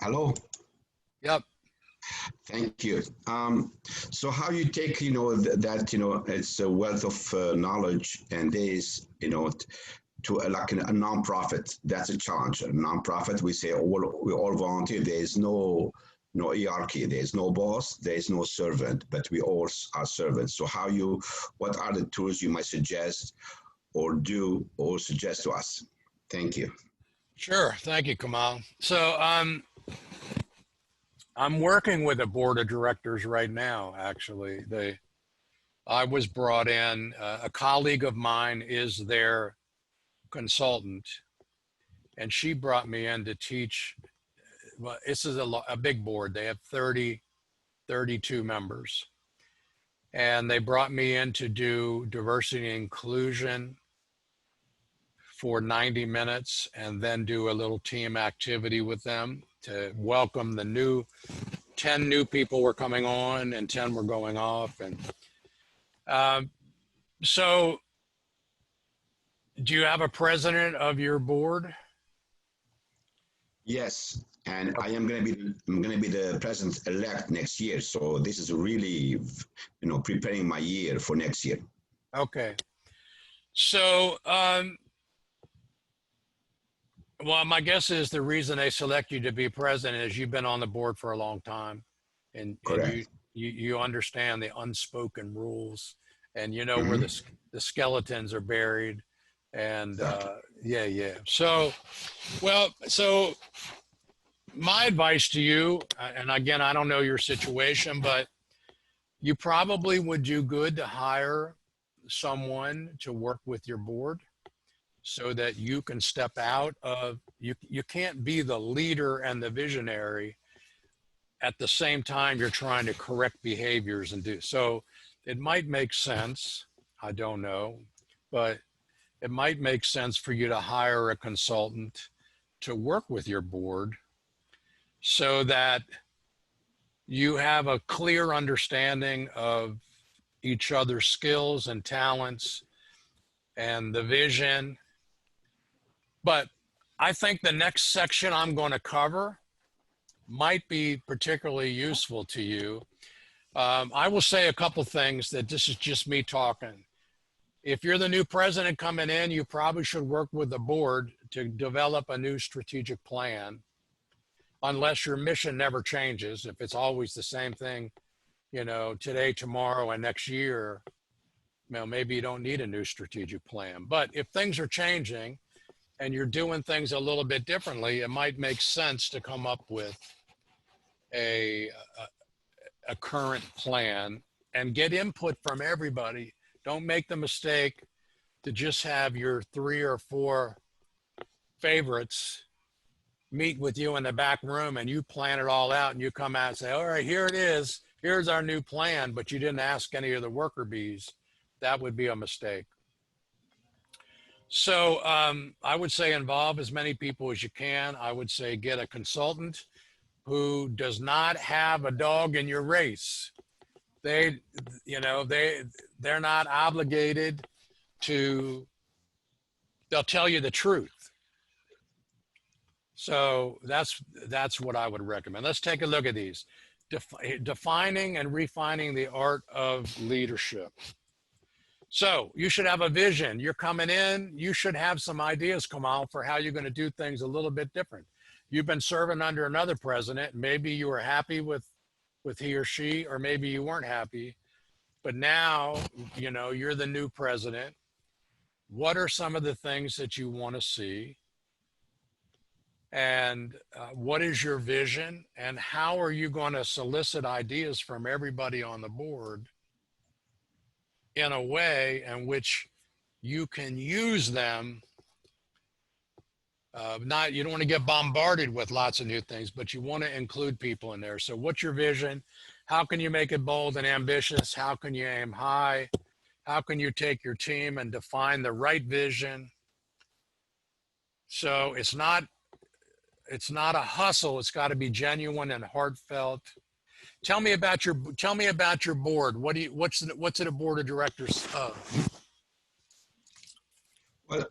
Hello. Yep. Thank you. So how you take, that, it's a wealth of knowledge, and there is, to like a nonprofit, that's a challenge. A nonprofit, we say we all volunteer. There is no hierarchy. There is no boss. There is no servant, but we all are servants. So what are the tools you might suggest or do or suggest to us? Thank you. Sure. Thank you, Kamal. So I'm working with a board of directors right now, actually. I was brought in, a colleague of mine is their consultant, and she brought me in to teach. Well, this is a big board. They have 32 members. And they brought me in to do diversity and inclusion for 90 minutes and then do a little team activity with them to welcome the 10 new people were coming on and 10 were going off. And so do you have a president of your board? Yes, and I'm going to be the president-elect next year. So this is really, preparing my year for next year. Okay. So, well, my guess is the reason they select you to be president is you've been on the board for a long time, and you understand the unspoken rules, and you know where the skeletons are buried, and yeah. So, so my advice to you, and again, I don't know your situation, but you probably would do good to hire someone to work with your board, so that you can step out of, you can't be the leader and the visionary at the same time you're trying to correct behaviors and do. So it might make sense, I don't know, but it might make sense for you to hire a consultant to work with your board so that you have a clear understanding of each other's skills and talents and the vision. But I think the next section I'm going to cover might be particularly useful to you. I will say a couple things that this is just me talking. If you're the new president coming in, you probably should work with the board to develop a new strategic plan, unless your mission never changes. If it's always the same thing, today, tomorrow, and next year, Well, maybe you don't need a new strategic plan, but if things are changing and you're doing things a little bit differently, it might make sense to come up with a current plan and get input from everybody. Don't make the mistake to just have your 3 or 4 favorites meet with you in the back room and you plan it all out and you come out and say, all right, here it is. Here's our new plan, but you didn't ask any of the worker bees. That would be a mistake. So I would say involve as many people as you can. I would say get a consultant who does not have a dog in your race. They're not obligated to, they'll tell you the truth. So that's what I would recommend. Let's take a look at these. Defining and refining the art of leadership. So you should have a vision. You're coming in, you should have some ideas come out for how you're going to do things a little bit different. You've been serving under another president. Maybe you were happy with he or she, or maybe you weren't happy, but now, you know, you're the new president. What are some of the things that you want to see? And what is your vision, and how are you going to solicit ideas from everybody on the board in a way in which you can use them? You don't want to get bombarded with lots of new things, but you want to include people in there. So what's your vision? How can you make it bold and ambitious? How can you aim high? How can you take your team and define the right vision? So it's not a hustle. It's got to be genuine and heartfelt. Tell me about your board. What's it a board of directors of? Well,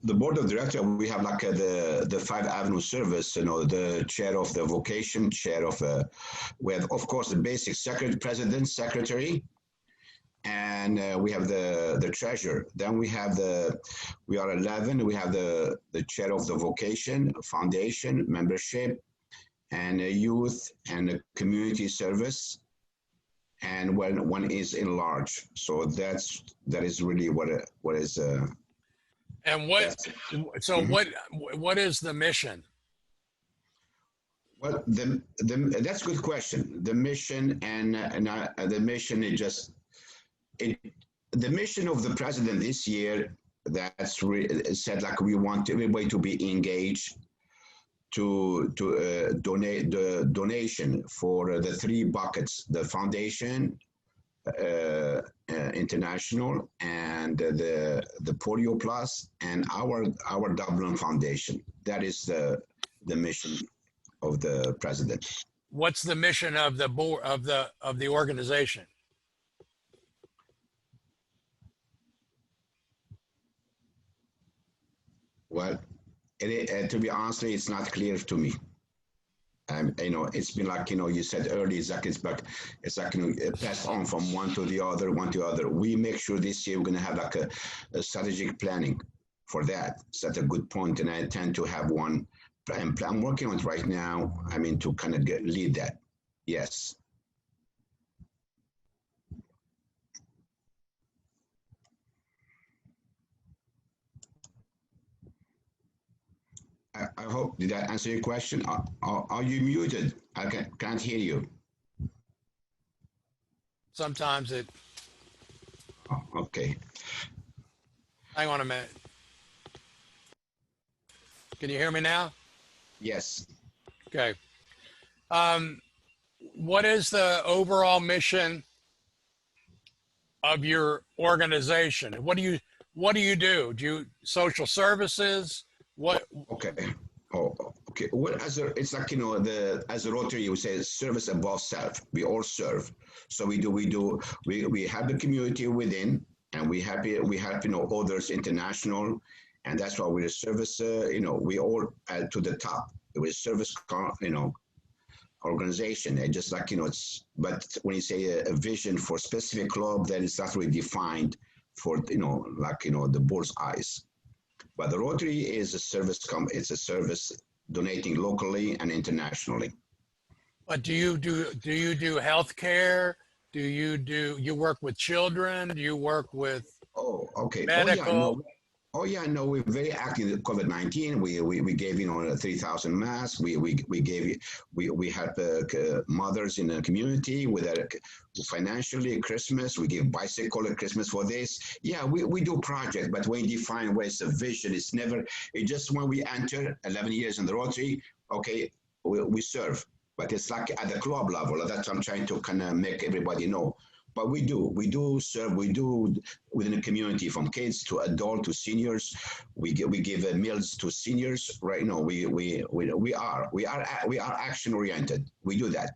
the board of directors, we have like the 5 Avenue service, you know, the chair of the vocation, chair of, we have, of course, the basic secretary, president, secretary, and we have the treasurer. Then we are 11, we have the chair of the vocation, foundation, membership, and youth and community service. And when one is in large. So that is really what is, and what is the mission? Well, that's a good question. The mission the mission is just the mission of the president this year. That's said like we want everybody to be engaged to donate the donation for the 3 buckets: the foundation, international, and the Polio Plus, and our Dublin Foundation. That is the mission of the president. What's the mission of the board of the organization? Well, to be honest, it's not clear to me. You know, it's been like, you know, you said earlier, it's like you know, passed on from one to the other. We make sure this year we're going to have like a strategic planning for that. So that's a good point, and I intend to have one. I'm working on it right now. I mean, to kind of lead that. Yes. I hope, did that answer your question? Are you muted? I can't hear you. Sometimes it. Oh, okay. Hang on a minute. Can you hear me now? Yes. Okay. What is the overall mission of your organization? What do you do? Do you social services? What? Okay. Oh, okay. Well, it's like, you know, as a Rotary, you say service above self. We all serve. So we have the community within, and we help, you know, others international, and that's why we're a service. You know, we all to the top. We're a service, you know, organization. And just like, you know, but when you say a vision for specific club, then it's not really defined for, you know, like, you know, the board's eyes. But the Rotary is a service it's a service donating locally and internationally. But do you do healthcare? you work with children? Do you work with Oh, okay. medical? Oh yeah, no, we're very active in COVID-19. We gave 3,000 masks. We help mothers in the community with financially Christmas. We give bicycle at Christmas for this. Yeah, we do projects, but when you define what is the vision, it's just when we enter 11 years in the Rotary. Okay, we serve, but it's like at the club level. That's what I'm trying to kind of make everybody know. But we do serve, we do within the community, from kids to adult to seniors. We give meals to seniors. Right now, we are action oriented. We do that.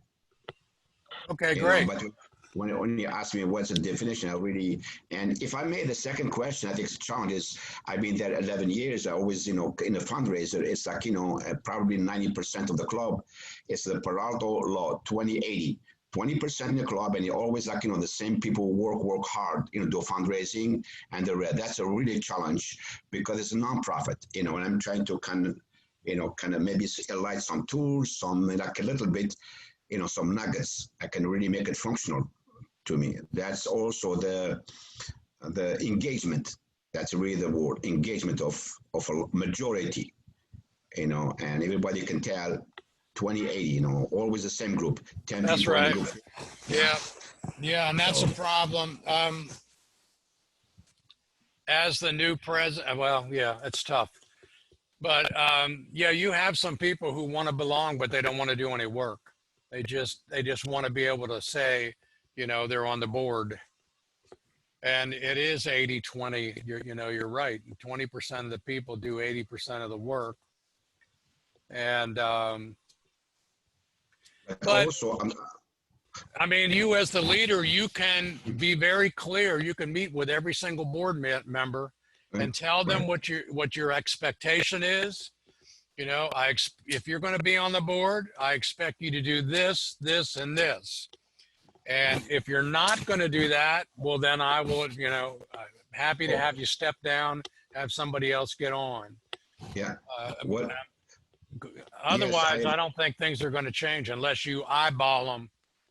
Okay, great. But when you ask me what's the definition, and if I made the second question, I think the challenge is I've been there 11 years. I always, in a fundraiser, it's like, probably 90% of the club. It's the Peralta law, 20-80. 20% in the club, and you always the same people work hard, do fundraising, and that's a really challenge because it's a nonprofit, and I'm trying to kind of maybe light some tools, some like a little bit, some nuggets. I can really make it functional to me. That's also the engagement. That's really the word, engagement of a majority, and everybody can tell 20-80, always the same group, 10 That's people right. in the group. Yeah, and that's a problem. As the new president, well, yeah, it's tough. But yeah, you have some people who want to belong, but they don't want to do any work. They just want to be able to say, they're on the board. And it is 80-20. You're right. 20% of the people do 80% of the work. And but also, I mean, you as the leader, you can be very clear. You can meet with every single board member and tell them what your expectation is. If you're going to be on the board, I expect you to do this, this, and this. And if you're not going to do that, well, then I will, I'm happy to have you step down, have somebody else get on. Yeah. Otherwise, I don't think things are going to change unless you eyeball them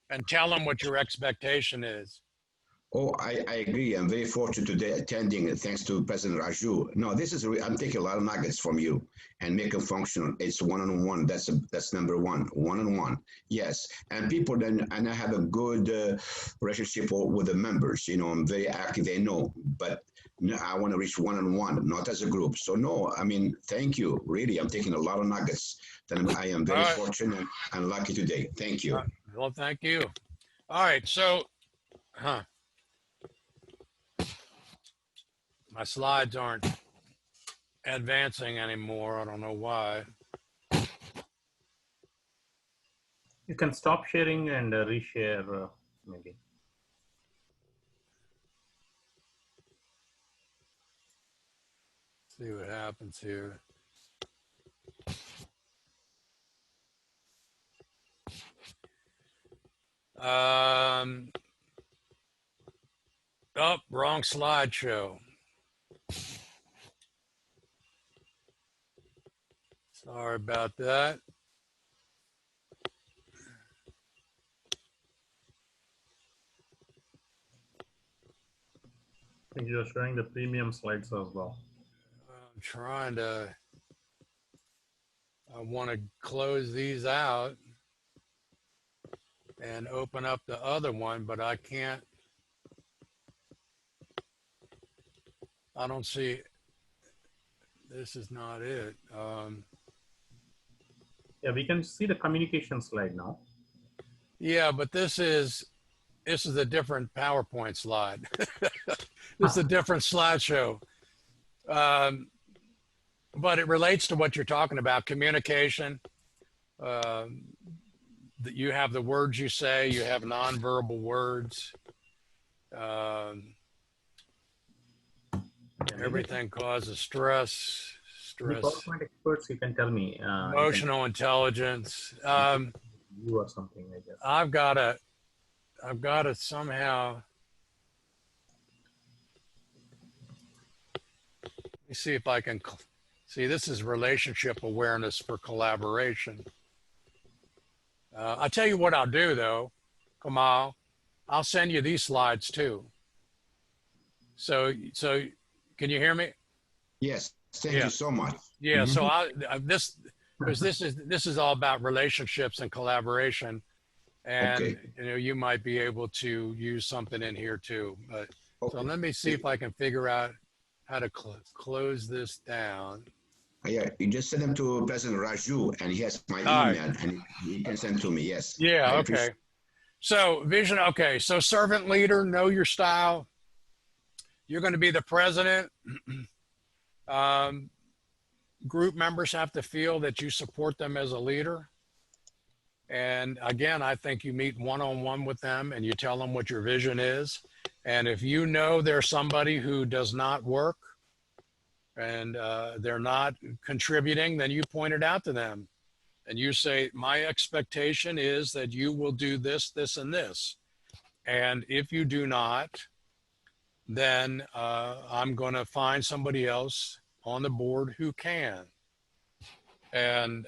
and tell them what your expectation is. Oh, I agree. I'm very fortunate today attending, thanks to President Raju. No, I'm taking a lot of nuggets from you and make them functional. It's one-on-one. That's number one, one-on-one. Yes. And people then, and I have a good relationship with the members. I'm very active, they know, but I want to reach one-on-one, not as a group. So no, I mean, thank you. Really, I'm taking a lot of nuggets. Then I am very fortunate and lucky today. Thank you. Well, thank you. All right. So, my slides aren't advancing anymore. I don't know why. You can stop sharing and reshare maybe. See what happens here. Oh, wrong slideshow. Sorry about that. I think you're showing the premium slides as well. I'm trying to, I want to close these out and open up the other one, but I can't. I don't see, this is not it. Yeah, we can see the communication slide now. Yeah, but this is a different PowerPoint slide. This is a different slideshow. But it relates to what you're talking about, communication. That you have the words you say, you have nonverbal words. Everything causes stress. PowerPoint experts, you can tell me. Emotional intelligence. You or something, I guess. I've got to somehow. Let me see if I can see. This is relationship awareness for collaboration. I'll tell you what I'll do though, Kamal. I'll send you these slides too. So can you hear me? Yes, thank Yeah. you so much. Yeah. Mhm. So because this is all about relationships and collaboration, and Okay. you might be able to use something in here too. But so Okay. let me see if I can figure out how to close this down. Yeah, you just send them to President Raju, and he has my All right. email, and he can send to me. Yes. Yeah. I Okay. appreciate. So vision. Okay. So servant leader, know your style. You're going to be the president. Group members have to feel that you support them as a leader. And again, I think you meet one-on-one with them and you tell them what your vision is. And if you know there's somebody who does not work and they're not contributing, then you point it out to them. And you say, my expectation is that you will do this, this, and this. And if you do not, then I'm going to find somebody else on the board who can. And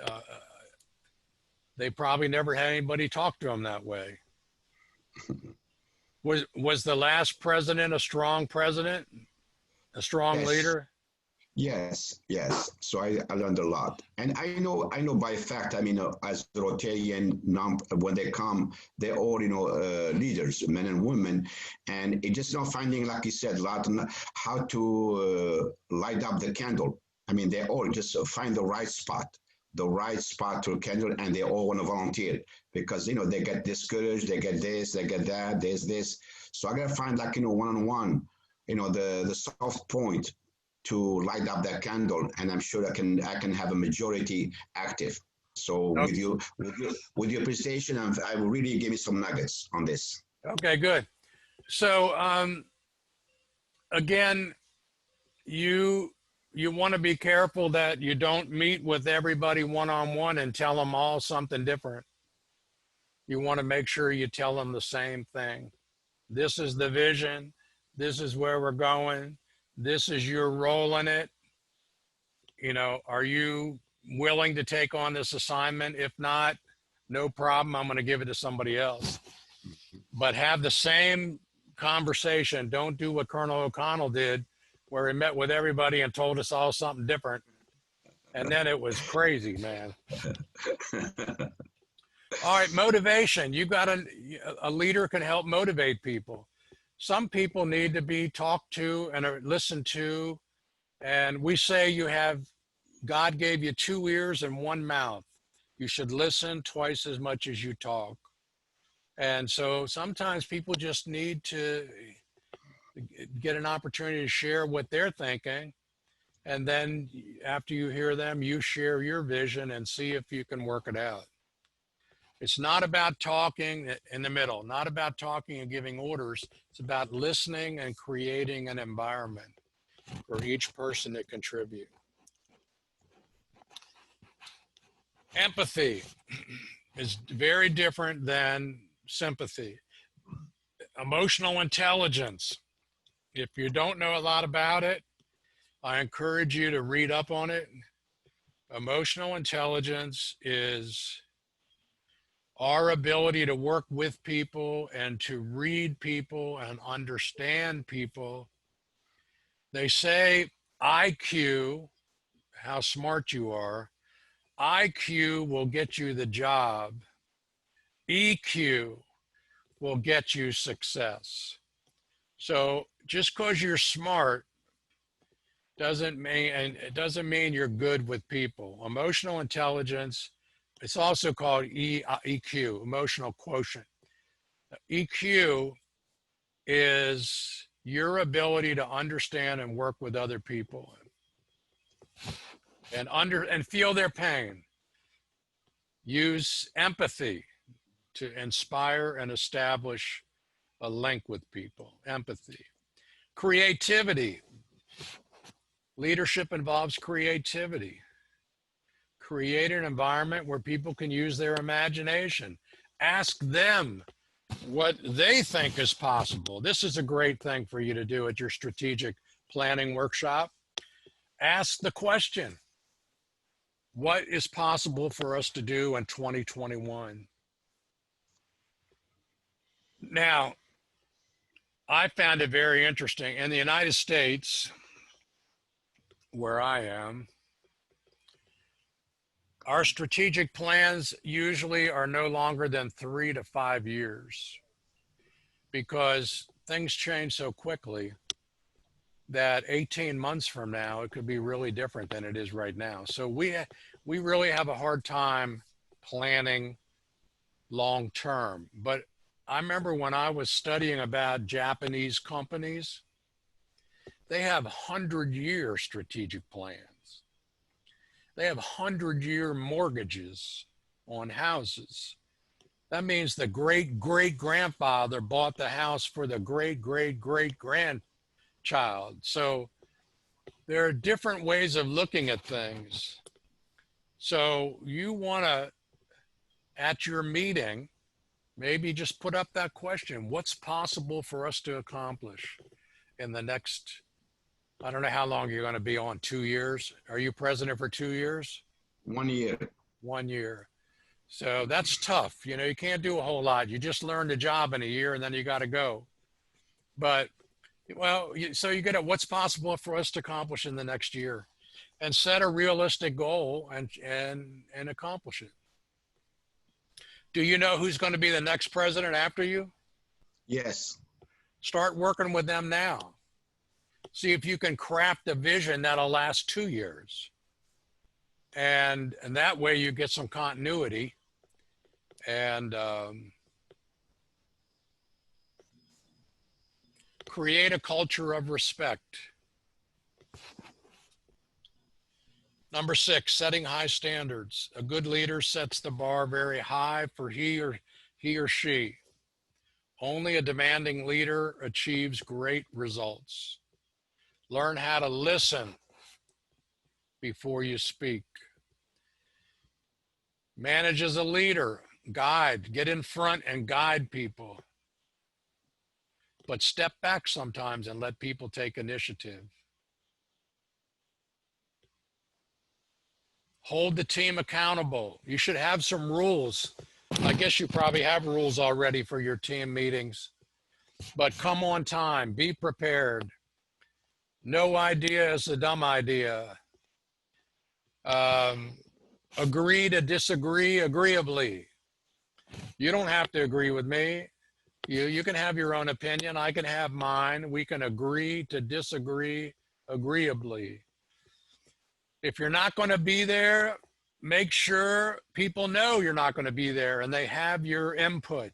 they probably never had anybody talk to them that way. Was the last president a strong president, a strong Yes. leader? Yes, yes. So I learned a lot, and I know by fact. I mean, as Rotarian, when they come, they're all leaders, men and women, and it just not finding, like you said, a lot how to light up the candle. I mean, they all just find the right spot to candle, and they all want to volunteer because they get discouraged, they get this, they get that, there's this. So I gotta find one-on-one, the soft point to light up that candle, and I'm sure I can have a majority active. So Okay. with your presentation, I will really give me some nuggets on this. Okay, good. So again, you want to be careful that you don't meet with everybody one-on-one and tell them all something different. You want to make sure you tell them the same thing. This is the vision. This is where we're going. This is your role in it. Are you willing to take on this assignment? If not, no problem. I'm going to give it to somebody else. But have the same conversation. Don't do what Colonel O'Connell did, where he met with everybody and told us all something different. And then it was crazy, man. All right, motivation. You got a leader can help motivate people. Some people need to be talked to and listened to. And we say God gave you 2 ears and 1 mouth. You should listen twice as much as you talk. And so sometimes people just need to get an opportunity to share what they're thinking. And then after you hear them, you share your vision and see if you can work it out. It's not about talking in the middle, not about talking and giving orders. It's about listening and creating an environment for each person to contribute. Empathy is very different than sympathy. Emotional intelligence. If you don't know a lot about it, I encourage you to read up on it. Emotional intelligence is our ability to work with people and to read people and understand people. They say IQ, how smart you are. IQ will get you the job. EQ will get you success. So just because you're smart doesn't mean you're good with people. Emotional intelligence, it's also called EQ, emotional quotient. EQ is your ability to understand and work with other people and feel their pain. Use empathy to inspire and establish a link with people. Empathy. Creativity. Leadership involves creativity. Create an environment where people can use their imagination. Ask them what they think is possible. This is a great thing for you to do at your strategic planning workshop. Ask the question, what is possible for us to do in 2021? Now, I found it very interesting. In the United States, where I am, our strategic plans usually are no longer than 3 to 5 years because things change so quickly that 18 months from now, it could be really different than it is right now. So we really have a hard time planning long term. But I remember when I was studying about Japanese companies, they have 100-year strategic plans. They have 100-year mortgages on houses. That means the great-great-grandfather bought the house for the great-great-great-grandchild. So there are different ways of looking at things. So you want to, at your meeting, maybe just put up that question: what's possible for us to accomplish in the next, I don't know how long you're going to be on, 2 years? Are you president for 2 years? 1 year. 1 year. So that's tough. You know, you can't do a whole lot. You just learn the job in a year and then you got to go. But, well, so you get at what's possible for us to accomplish in the next year and set a realistic goal and accomplish it. Do you know who's going to be the next president after you? Yes. Start working with them now. See if you can craft a vision that'll last 2 years. And that way you get some continuity and create a culture of respect. Number 6, setting high standards. A good leader sets the bar very high for he or she. Only a demanding leader achieves great results. Learn how to listen before you speak. Manage as a leader. Guide. Get in front and guide people. But step back sometimes and let people take initiative. Hold the team accountable. You should have some rules. I guess you probably have rules already for your team meetings. But come on time. Be prepared. No idea is a dumb idea. Agree to disagree agreeably. You don't have to agree with me. You can have your own opinion. I can have mine. We can agree to disagree agreeably. If you're not going to be there, make sure people know you're not going to be there and they have your input.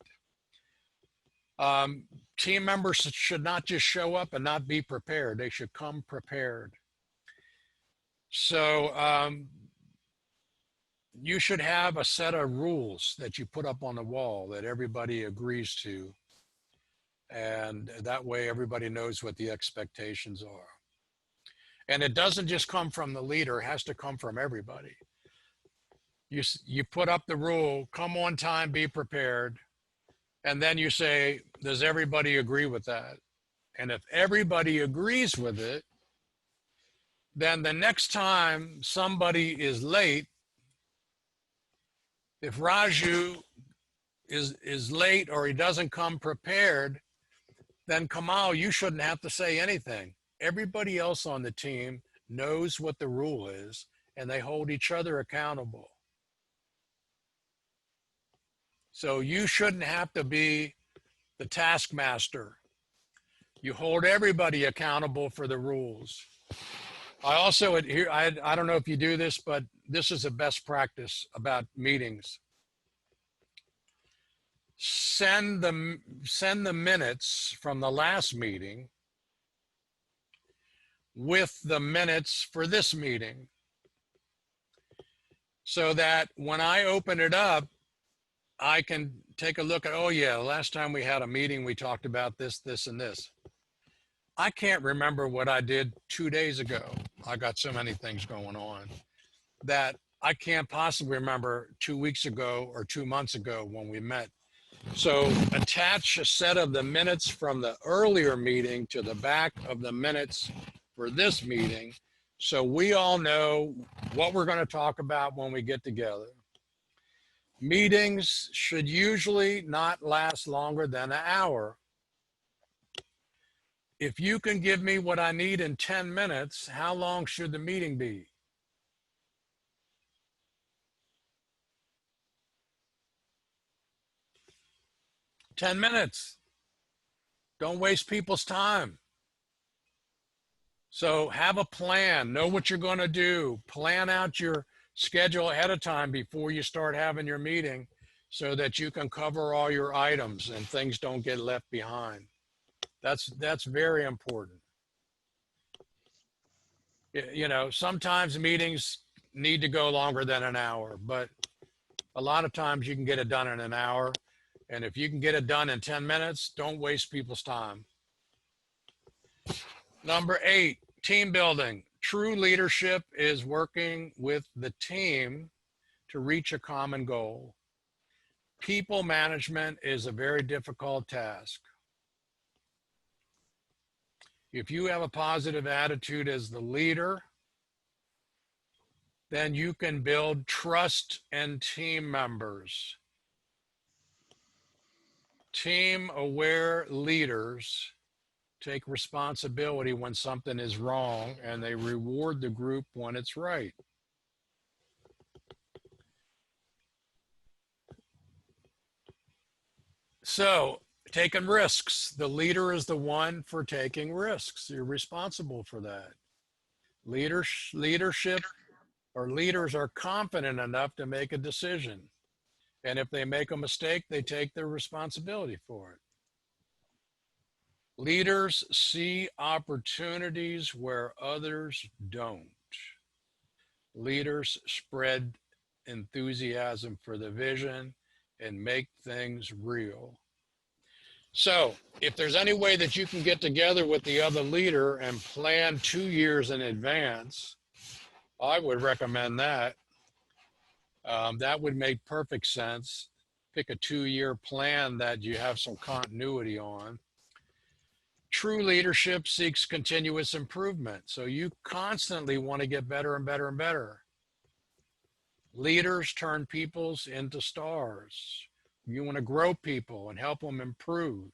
Team members should not just show up and not be prepared. They should come prepared. So you should have a set of rules that you put up on the wall that everybody agrees to. And that way everybody knows what the expectations are. And it doesn't just come from the leader, it has to come from everybody. You put up the rule, come on time, be prepared. And then you say, does everybody agree with that? And if everybody agrees with it, then the next time somebody is late, if Raju is late or he doesn't come prepared, then Kamal, you shouldn't have to say anything. Everybody else on the team knows what the rule is and they hold each other accountable. So you shouldn't have to be the taskmaster. You hold everybody accountable for the rules. I also adhere, I don't know if you do this, but this is a best practice about meetings. Send the minutes from the last meeting with the minutes for this meeting, so that when I open it up, I can take a look at, oh yeah, last time we had a meeting, we talked about this, this, and this. I can't remember what I did 2 days ago. I got so many things going on that I can't possibly remember 2 weeks ago or 2 months ago when we met. So attach a set of the minutes from the earlier meeting to the back of the minutes for this meeting, so we all know what we're going to talk about when we get together. Meetings should usually not last longer than an hour. If you can give me what I need in 10 minutes, how long should the meeting be? "10 minutes. Don't waste people's time." So have a plan, know what you're going to do, plan out your schedule ahead of time before you start having your meeting so that you can cover all your items and things don't get left behind. That's very important. You know, sometimes meetings need to go longer than an hour, but a lot of times you can get it done in an hour. And if you can get it done in 10 minutes, don't waste people's time. Number 8, team building. True leadership is working with the team to reach a common goal. People management is a very difficult task. If you have a positive attitude as the leader, then you can build trust in team members. Team-aware leaders take responsibility when something is wrong, and they reward the group when it's right. So, taking risks. The leader is the one for taking risks. You're responsible for that. Leadership or leaders are confident enough to make a decision. And if they make a mistake, they take their responsibility for it. Leaders see opportunities where others don't. Leaders spread enthusiasm for the vision and make things real. So if there's any way that you can get together with the other leader and plan 2 years in advance, I would recommend that. That would make perfect sense. Pick a 2-year plan that you have some continuity on. True leadership seeks continuous improvement. So you constantly want to get better and better and better. Leaders turn peoples into stars. You want to grow people and help them improve,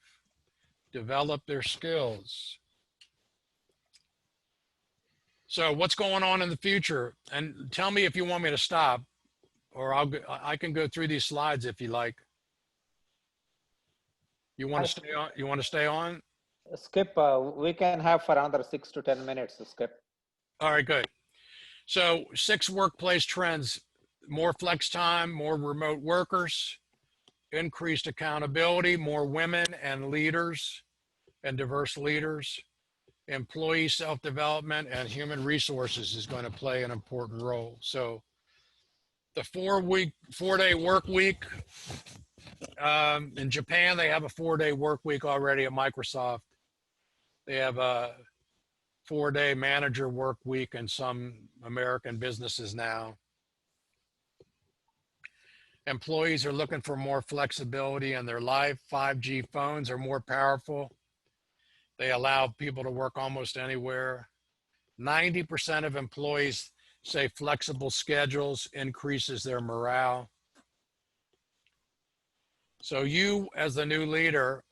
develop their skills. So what's going on in the future? And tell me if you want me to stop, or I can go through these slides if you like. You want to stay on? You want to stay on? Skip, we can have for another 6 to 10 minutes, Skip. All right, good. So 6 workplace trends: more flex time, more remote workers, increased accountability, more women and leaders and diverse leaders, employee self-development, and human resources is going to play an important role. So the 4-day work week, in Japan, they have a 4-day work week already at Microsoft. They have a 4-day manager work week in some American businesses now. Employees are looking for more flexibility in their life. 5G phones are more powerful. They allow people to work almost anywhere. 90% of employees say flexible schedules increases their morale. So you, as the new leader,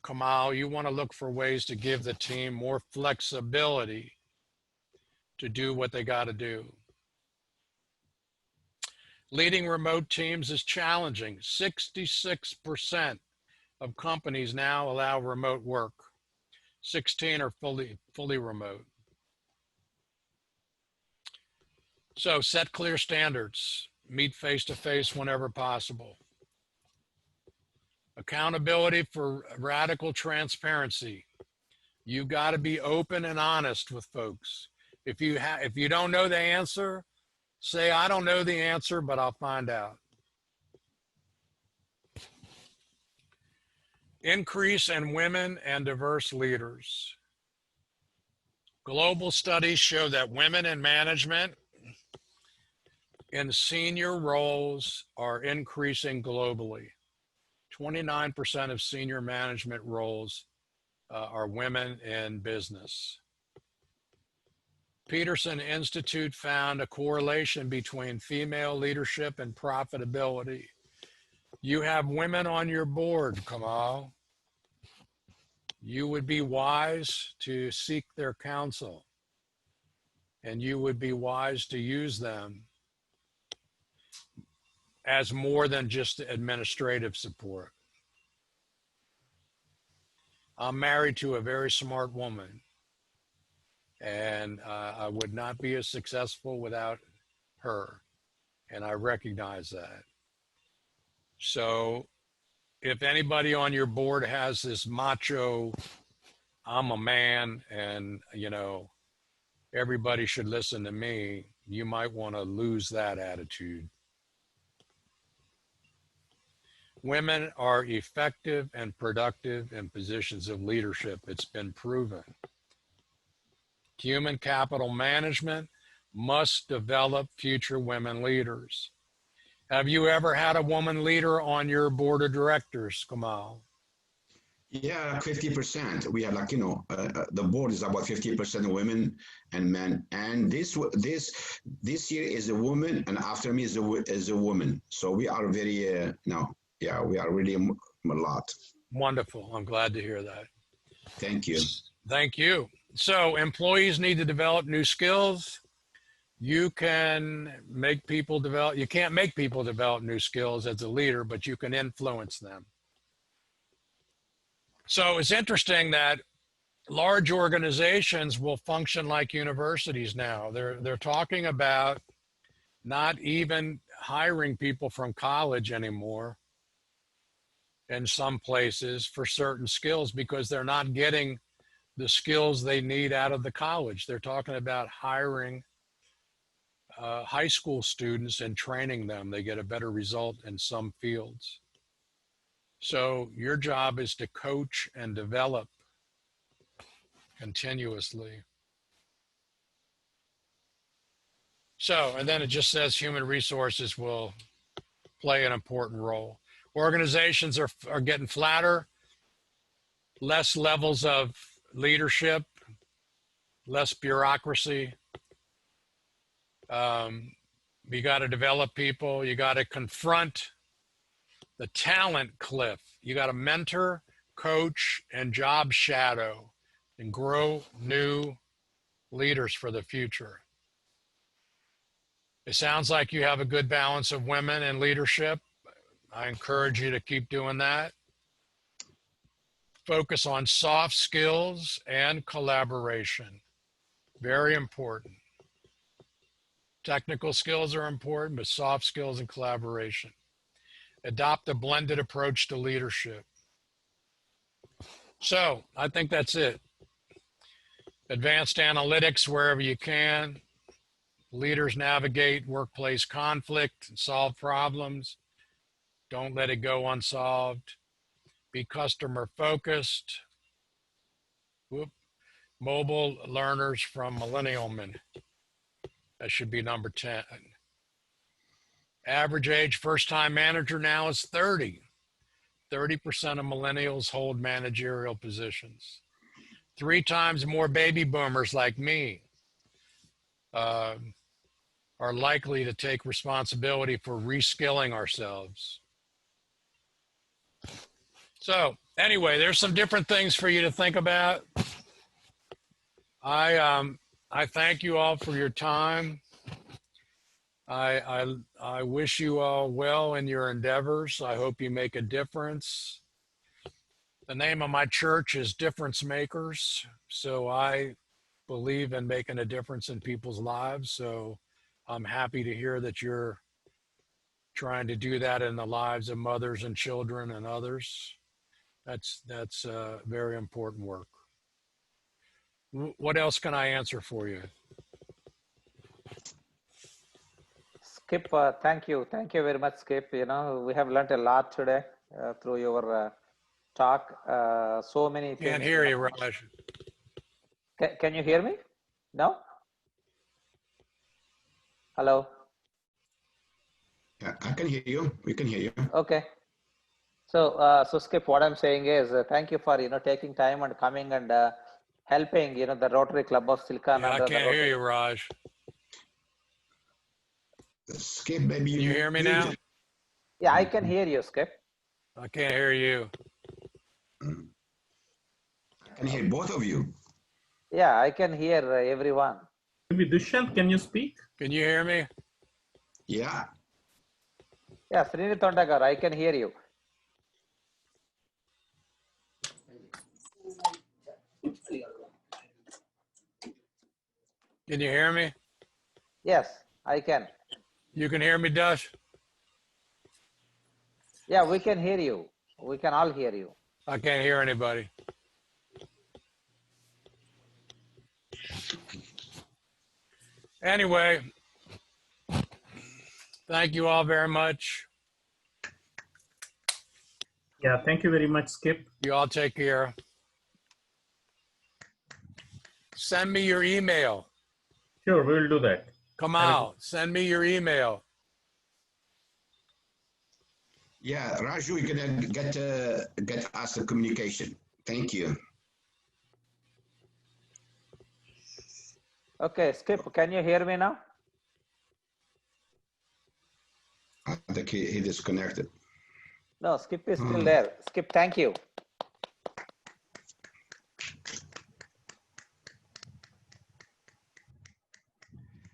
Kamal, you want to look for ways to give the team more flexibility to do what they got to do. Leading remote teams is challenging. 66% of companies now allow remote work. 16 are fully remote. So set clear standards. Meet face-to-face whenever possible. Accountability for radical transparency. You got to be open and honest with folks. If you don't know the answer, say, I don't know the answer, but I'll find out. Increase in women and diverse leaders. Global studies show that women in management in senior roles are increasing globally. 29% of senior management roles are women in business. Peterson Institute found a correlation between female leadership and profitability. You have women on your board, Kamal. you would be wise to seek their counsel, and you would be wise to use them as more than just administrative support. I'm married to a very smart woman, and I would not be as successful without her, and I recognize that. So if anybody on your board has this macho, I'm a man and, you know, everybody should listen to me, you might want to lose that attitude. Women are effective and productive in positions of leadership. It's been proven. Human capital management must develop future women leaders. Have you ever had a woman leader on your board of directors, Kamal? Yeah, 50%. We have the board is about 50% women and men. And this year is a woman, and after me is a woman. So we are very we are really a lot. Wonderful. I'm glad to hear that. Thank you. Thank you. So employees need to develop new skills. You can make people develop. You can't make people develop new skills as a leader, but you can influence them. So it's interesting that large organizations will function like universities now. They're talking about not even hiring people from college anymore in some places for certain skills because they're not getting the skills they need out of the college. They're talking about hiring high school students and training them. They get a better result in some fields. So your job is to coach and develop continuously. So, and then it just says human resources will play an important role. Organizations are getting flatter, less levels of leadership, less bureaucracy. You got to develop people. You got to confront the talent cliff. You got to mentor, coach, and job shadow and grow new leaders for the future. It sounds like you have a good balance of women in leadership. I encourage you to keep doing that. Focus on soft skills and collaboration. Very important. Technical skills are important, but soft skills and collaboration. Adopt a blended approach to leadership. So I think that's it. Advanced analytics wherever you can. Leaders navigate workplace conflict and solve problems. Don't let it go unsolved. Be customer focused. Mobile learners from millennial men. That should be number 10. Average age first-time manager now is 30. 30% of millennials hold managerial positions. 3 times more baby boomers like me are likely to take responsibility for reskilling ourselves. So anyway, there's some different things for you to think about. I thank you all for your time. I wish you all well in your endeavors. I hope you make a difference. The name of my church is Difference Makers. So I believe in making a difference in people's lives. So I'm happy to hear that you're trying to do that in the lives of mothers and children and others. That's very important work. What else can I answer for you? Skip, thank you. Thank you very much, Skip. You know, we have learned a lot today through your talk. So many things. Can't hear you, Raj. Can you hear me? No? Hello? Yeah, I can hear you. We can hear you. Okay. So, so Skip, what I'm saying is thank you for, taking time and coming and helping, the Rotary Club of Silicon. Yeah, I can't hear you, Raj. Skip, maybe Can you hear me now? Yeah, I can hear you, Skip. I can't hear you. I can hear both of you. Yeah, I can hear everyone. Maybe Dushyant, can you speak? Can you hear me? Yeah. Yeah, Srini Tondagaru, I can hear you. Can you hear me? Yes, I can. You can hear me, Dush? Yeah, we can hear you. We can all hear you. I can't hear anybody. Anyway, thank you all very much. Yeah, thank you very much, Skip. You all take care. Send me your email. Sure, we will do that. Come out. Send me your email. Yeah, Raju, you're gonna get us the communication. Thank you. Okay, Skip, can you hear me now? I think he disconnected. No, Skip is still there. Skip, thank you.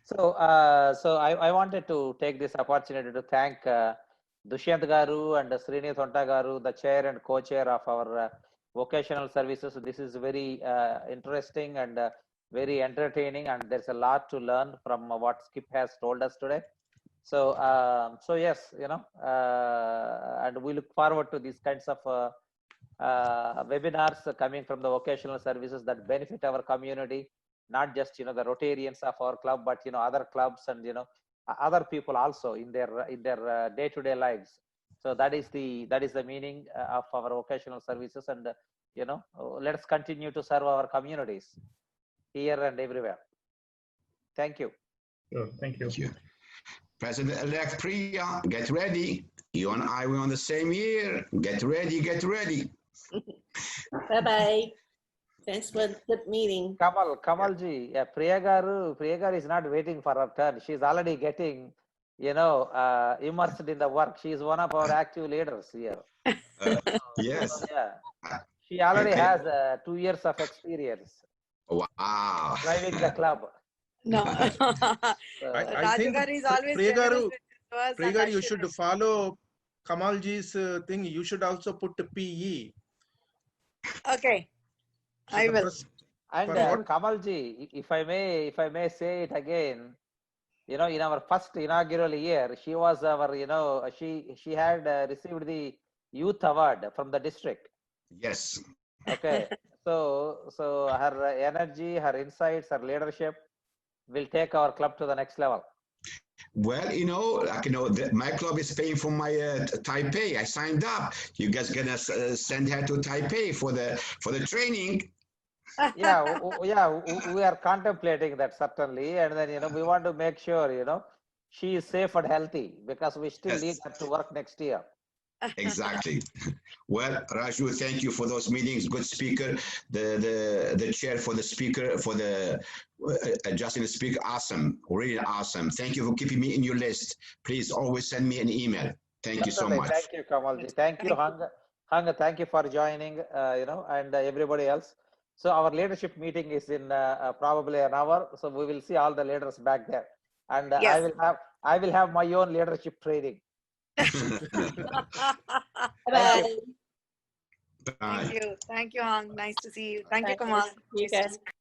So, I wanted to take this opportunity to thank Dushyant Garu and Srini Thonta Garu, the chair and co-chair of our vocational services. This is very interesting and very entertaining, and there's a lot to learn from what Skip has told us today. So, so yes, you know, and we look forward to these kinds of webinars coming from the vocational services that benefit our community, not just the Rotarians of our club, but other clubs and other people also in their day-to-day lives. So that is the meaning of our vocational services, and let's continue to serve our communities here and everywhere. Thank you. Sure, thank you. Thank you. President-elect Priya, get ready. You and I were on the same year. Get ready, get ready. Bye-bye. Thanks for the meeting. Kamalji, yeah, Priya Garu is not waiting for her turn. She's already getting, immersed in the work. She is one of our active leaders here. Yes. Yeah, she already has 2 years of experience Wow. driving the club. No. I think Raju is always Priya generous to us Priya and Garu, you Ashwin should is- follow Kamalji's thing. You should also put the PE. Okay, So I the will. pres- And For what? Kamalji, if I may say it again, in our first inaugural year, she was our, she had received the youth award from the district. Yes. Okay, so her energy, her insights, her leadership will take our club to the next level. Well, my club is paying for my Taipei. I signed up. You guys gonna send her to Taipei for the training? Yeah, we are contemplating that certainly, and then we want to make sure she is safe and healthy, because we still Yes. need her to work next year. Exactly. Well, Raju, thank you for those meetings. Good speaker. The chair for the speaker for the adjusting the speaker. Awesome. Really awesome. Thank you for keeping me in your list. Please always send me an email. Thank you so Certainly. much. Thank you, Kamalji. Thank you, Hanga. Thank you for joining. And everybody else. So our leadership meeting is in probably an hour. So we will see all the leaders back there, and Yes. I will have my own leadership training. Bye. Bye. Thank you, Hang. Nice to see you. Thank you, Thank you. Kamal. You Nice to guys. see you.